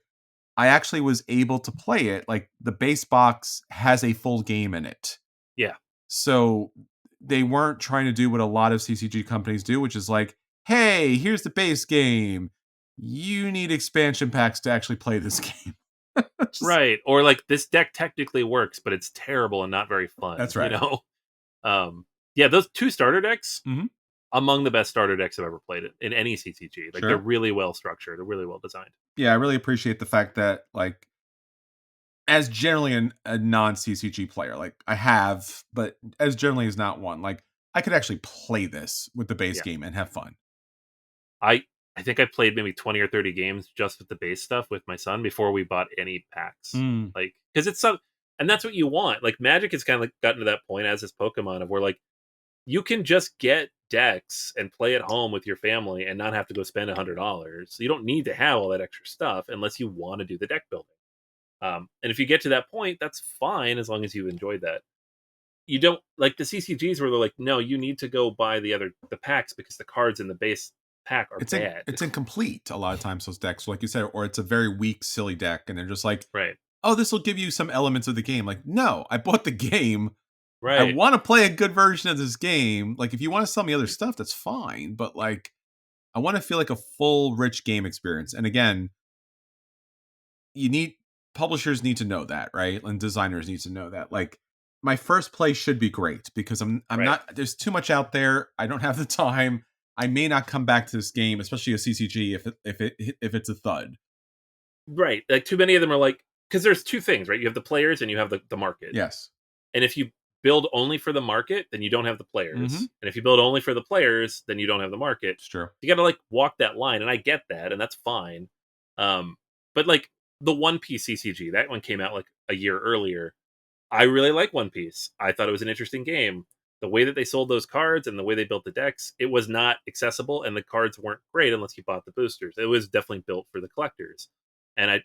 I actually was able to play it. Like the base box has a full game in it. yeah, So they weren't trying to do what a lot of CCG companies do, which is like, hey, here's the base game. You need expansion packs to actually play this game. Just, right. Or like this deck technically works, but it's terrible and not very fun. that's right. Um, yeah, those 2 starter decks Hmm. among the best starter decks I've ever played in any CCG. Like they're Sure. really well structured, they're really well designed. Yeah, I really appreciate the fact that, like, as generally a non CCG player, like I have, but as generally as not one, like I could actually play this with the base Yeah, game and have fun. I I think I played maybe 20 or 30 games just with the base stuff with my son before we bought any packs. Mm. Like, because it's so, and that's what you want. Like Magic has kind of like gotten to that point as is Pokemon of where like you can just get decks and play at home with your family and not have to go spend $100. So you don't need to have all that extra stuff unless you want to do the deck building. And if you get to that point, that's fine as long as you enjoyed that. You don't like the CCGs where they're like, no, you need to go buy the packs because the cards in the base pack are bad. It's incomplete a lot of times, those decks, like you said, or it's a very weak, silly deck, and they're just like, Right. oh, this will give you some elements of the game. Like, no, I bought the game. I Right. want to play a good version of this game. Like, if you want to sell me other stuff, that's fine. But like, I want to feel like a full, rich game experience. And again, you need publishers need to know that, right? And designers need to know that. Like, my first play should be great because I'm Right. not. There's too much out there. I don't have the time. I may not come back to this game, especially a CCG, if it's a thud. Right. Like too many of them are like because there's 2 things, right? You have the players and you have the market. Yes. And if you build only for the market, then you don't have the Mm-hmm. players. And if you build only for the players, then you don't have the market. It's true. You got to like walk that line, and I get that, and that's fine. Um, but like the One Piece CCG, that one came out like a year earlier. I really like One Piece. I thought it was an interesting game. The way that they sold those cards and the way they built the decks, it was not accessible, and the cards weren't great unless you bought the boosters. It was definitely built for the collectors, and I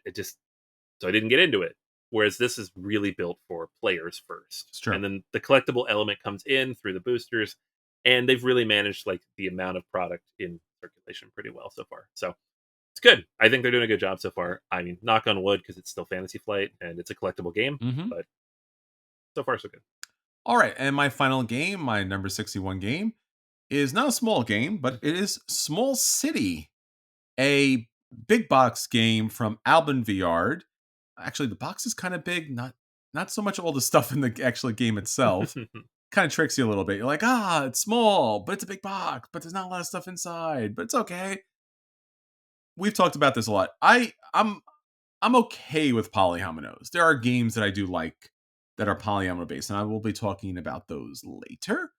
didn't get into it. Whereas this is really built for players first, It's true. and then the collectible element comes in through the boosters, and they've really managed like the amount of product in circulation pretty well so far. So it's good. I think they're doing a good job so far. I mean, knock on wood, because it's still Fantasy Flight and it's a collectible game, Hmm. but so far so good. All right, and my final game, my number 61 game, is not a small game, but it is Small City, a big box game from Alban Viard. Actually, the box is kind of big, not so much all the stuff in the actual game itself. Kind of tricks you a little bit. You're like, it's small, but it's a big box, but there's not a lot of stuff inside, but it's okay. We've talked about this a lot. I'm okay with polyominoes. There are games that I do like that are polyomino based, and I will be talking about those later.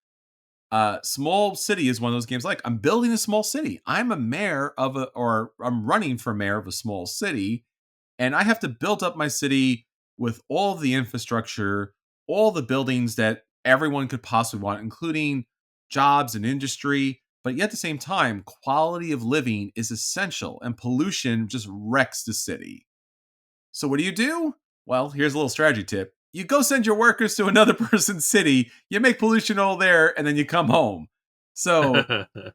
Small City is one of those games. Like, I'm building a small city. I'm a mayor of or I'm running for mayor of a small city, and I have to build up my city with all of the infrastructure, all the buildings that everyone could possibly want, including jobs and industry. But yet at the same time, quality of living is essential, and pollution just wrecks the city. So what do? Well, here's a little strategy tip. You go send your workers to another person's city, you make pollution all there, and then you come home. So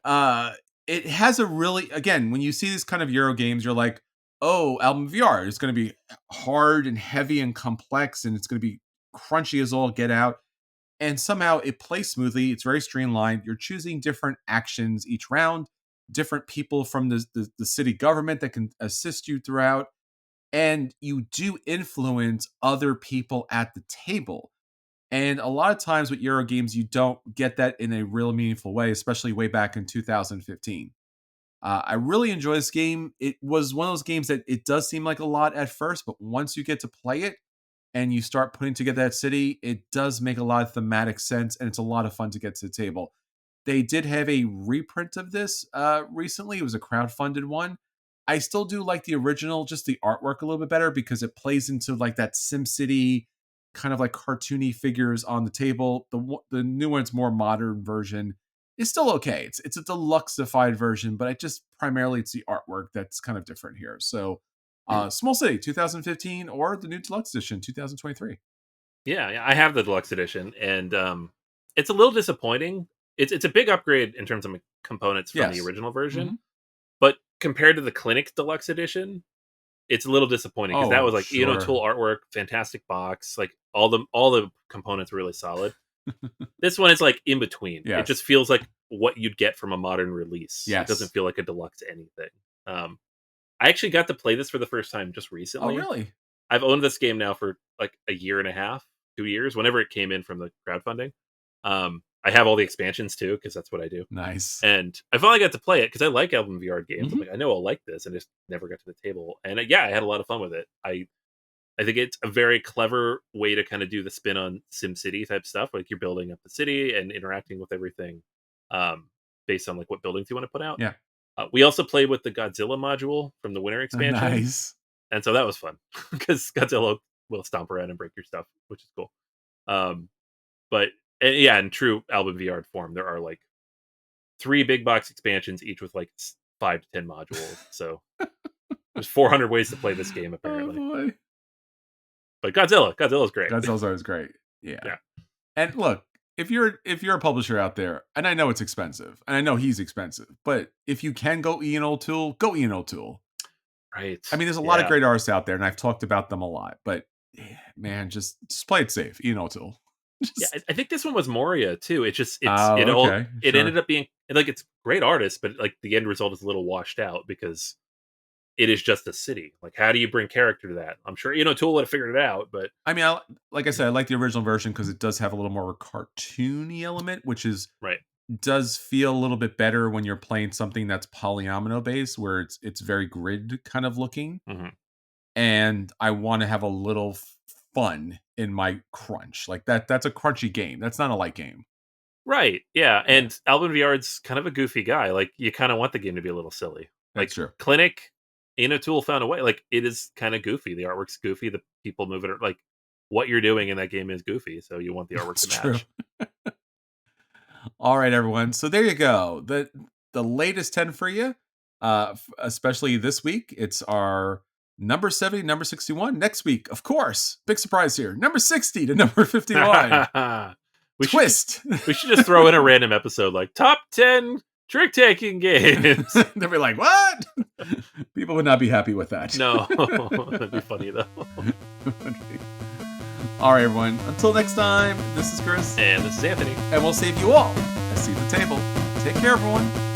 uh it has a really, again, when you see these kind of Euro games, you're like, oh, Album VR is going to be hard and heavy and complex, and it's going to be crunchy as all get out. And somehow it plays smoothly. It's very streamlined. You're choosing different actions each round, different people from the city government that can assist you throughout, and you do influence other people at the table. And a lot of times with Euro games, you don't get that in a real meaningful way, especially way back in 2015. I really enjoy this game. It was one of those games that it does seem like a lot at first, but once you get to play it and you start putting together that city, it does make a lot of thematic sense, and it's a lot of fun to get to the table. They did have a reprint of this recently. It was a crowd-funded one. I still do like the original, just the artwork a little bit better because it plays into like that SimCity kind of like cartoony figures on the table. The new one's more modern version. It's still okay. It's a deluxeified version, but I just primarily it's the artwork that's kind of different here. So, Small City 2015 or the new deluxe edition 2023. Yeah, I have the deluxe edition, and it's a little disappointing. It's a big upgrade in terms of components from the Yes. original version, Mhm. but compared to the Clinic Deluxe Edition, it's a little disappointing because that Oh, was like, sure. tool artwork, fantastic box, like all the components were really solid. This one is like in between. It Yes. just feels like what you'd get from a modern release. It doesn't Yes. feel like a deluxe anything. Um, I actually got to play this for the first time just Oh, recently. really? I've owned this game now for like a year and a half, 2 years, whenever it came in from the crowdfunding. I have all the expansions too, because that's what I do. Nice. And I finally got to play it because I like Album VR games. I'm Mhm. like, I know I'll like this, and just never got to the table. And yeah, I had a lot of fun with it. I think it's a very clever way to kind of do the spin on SimCity type stuff. Like you're building up the city and interacting with everything, um, based on like what buildings you want to put out. Yeah. We also played with the Godzilla module from the Winter expansion, Nice. and so that was fun because Godzilla will stomp around and break your stuff, which is cool. Um, but yeah, in true Album VR form, there are like 3 big box expansions, each with like 5 to 10 modules. So there's 400 ways to play this game Oh apparently. boy. But Godzilla's great. Godzilla's always great. Yeah. Yeah. And look, if you're a publisher out there, and I know it's expensive, and I know he's expensive, but if you can go Ian O'Toole, go Ian O'Toole. Right. I mean, there's a lot of Yeah. great artists out there, and I've talked about them a lot, but man, just play it safe. Ian O'Toole. Yeah, Just I think this one was Moria too. It all okay, it sure. ended up being like it's great artists, but like the end result is a little washed out because it is just a city. Like how do you bring character to that? I'm sure Tool would have figured it out, but I mean, like I said, I like the original version because it does have a little more cartoony element, which is right. does feel a little bit better when you're playing something that's polyomino based, where it's very grid kind of looking. Hmm. And I want to have a little fun in my crunch. Like that's a crunchy game. That's not a light game. Right. Yeah. Yeah, And Alvin Viard's kind of a goofy guy. Like you kind of want the game to be a little silly. that's Like true. Clinic. Tool found a way. Like, it is kind of goofy. The artwork's goofy. The people move it like what you're doing in that game is goofy. So you want the artwork It's to match. true. All right, everyone. So there you go. The latest 10 for you. Especially this week. It's our number 70, number 61. Next week, of course, big surprise here. Number 60 to number 51. Twist. We should just throw in a random episode like top 10 trick taking games. They'll be like, what? People would not be happy with that. No, that'd be funny though. All right, everyone. Until next time, this is Chris. And this is Anthony. And we'll save you all a seat at the table. Take care, everyone.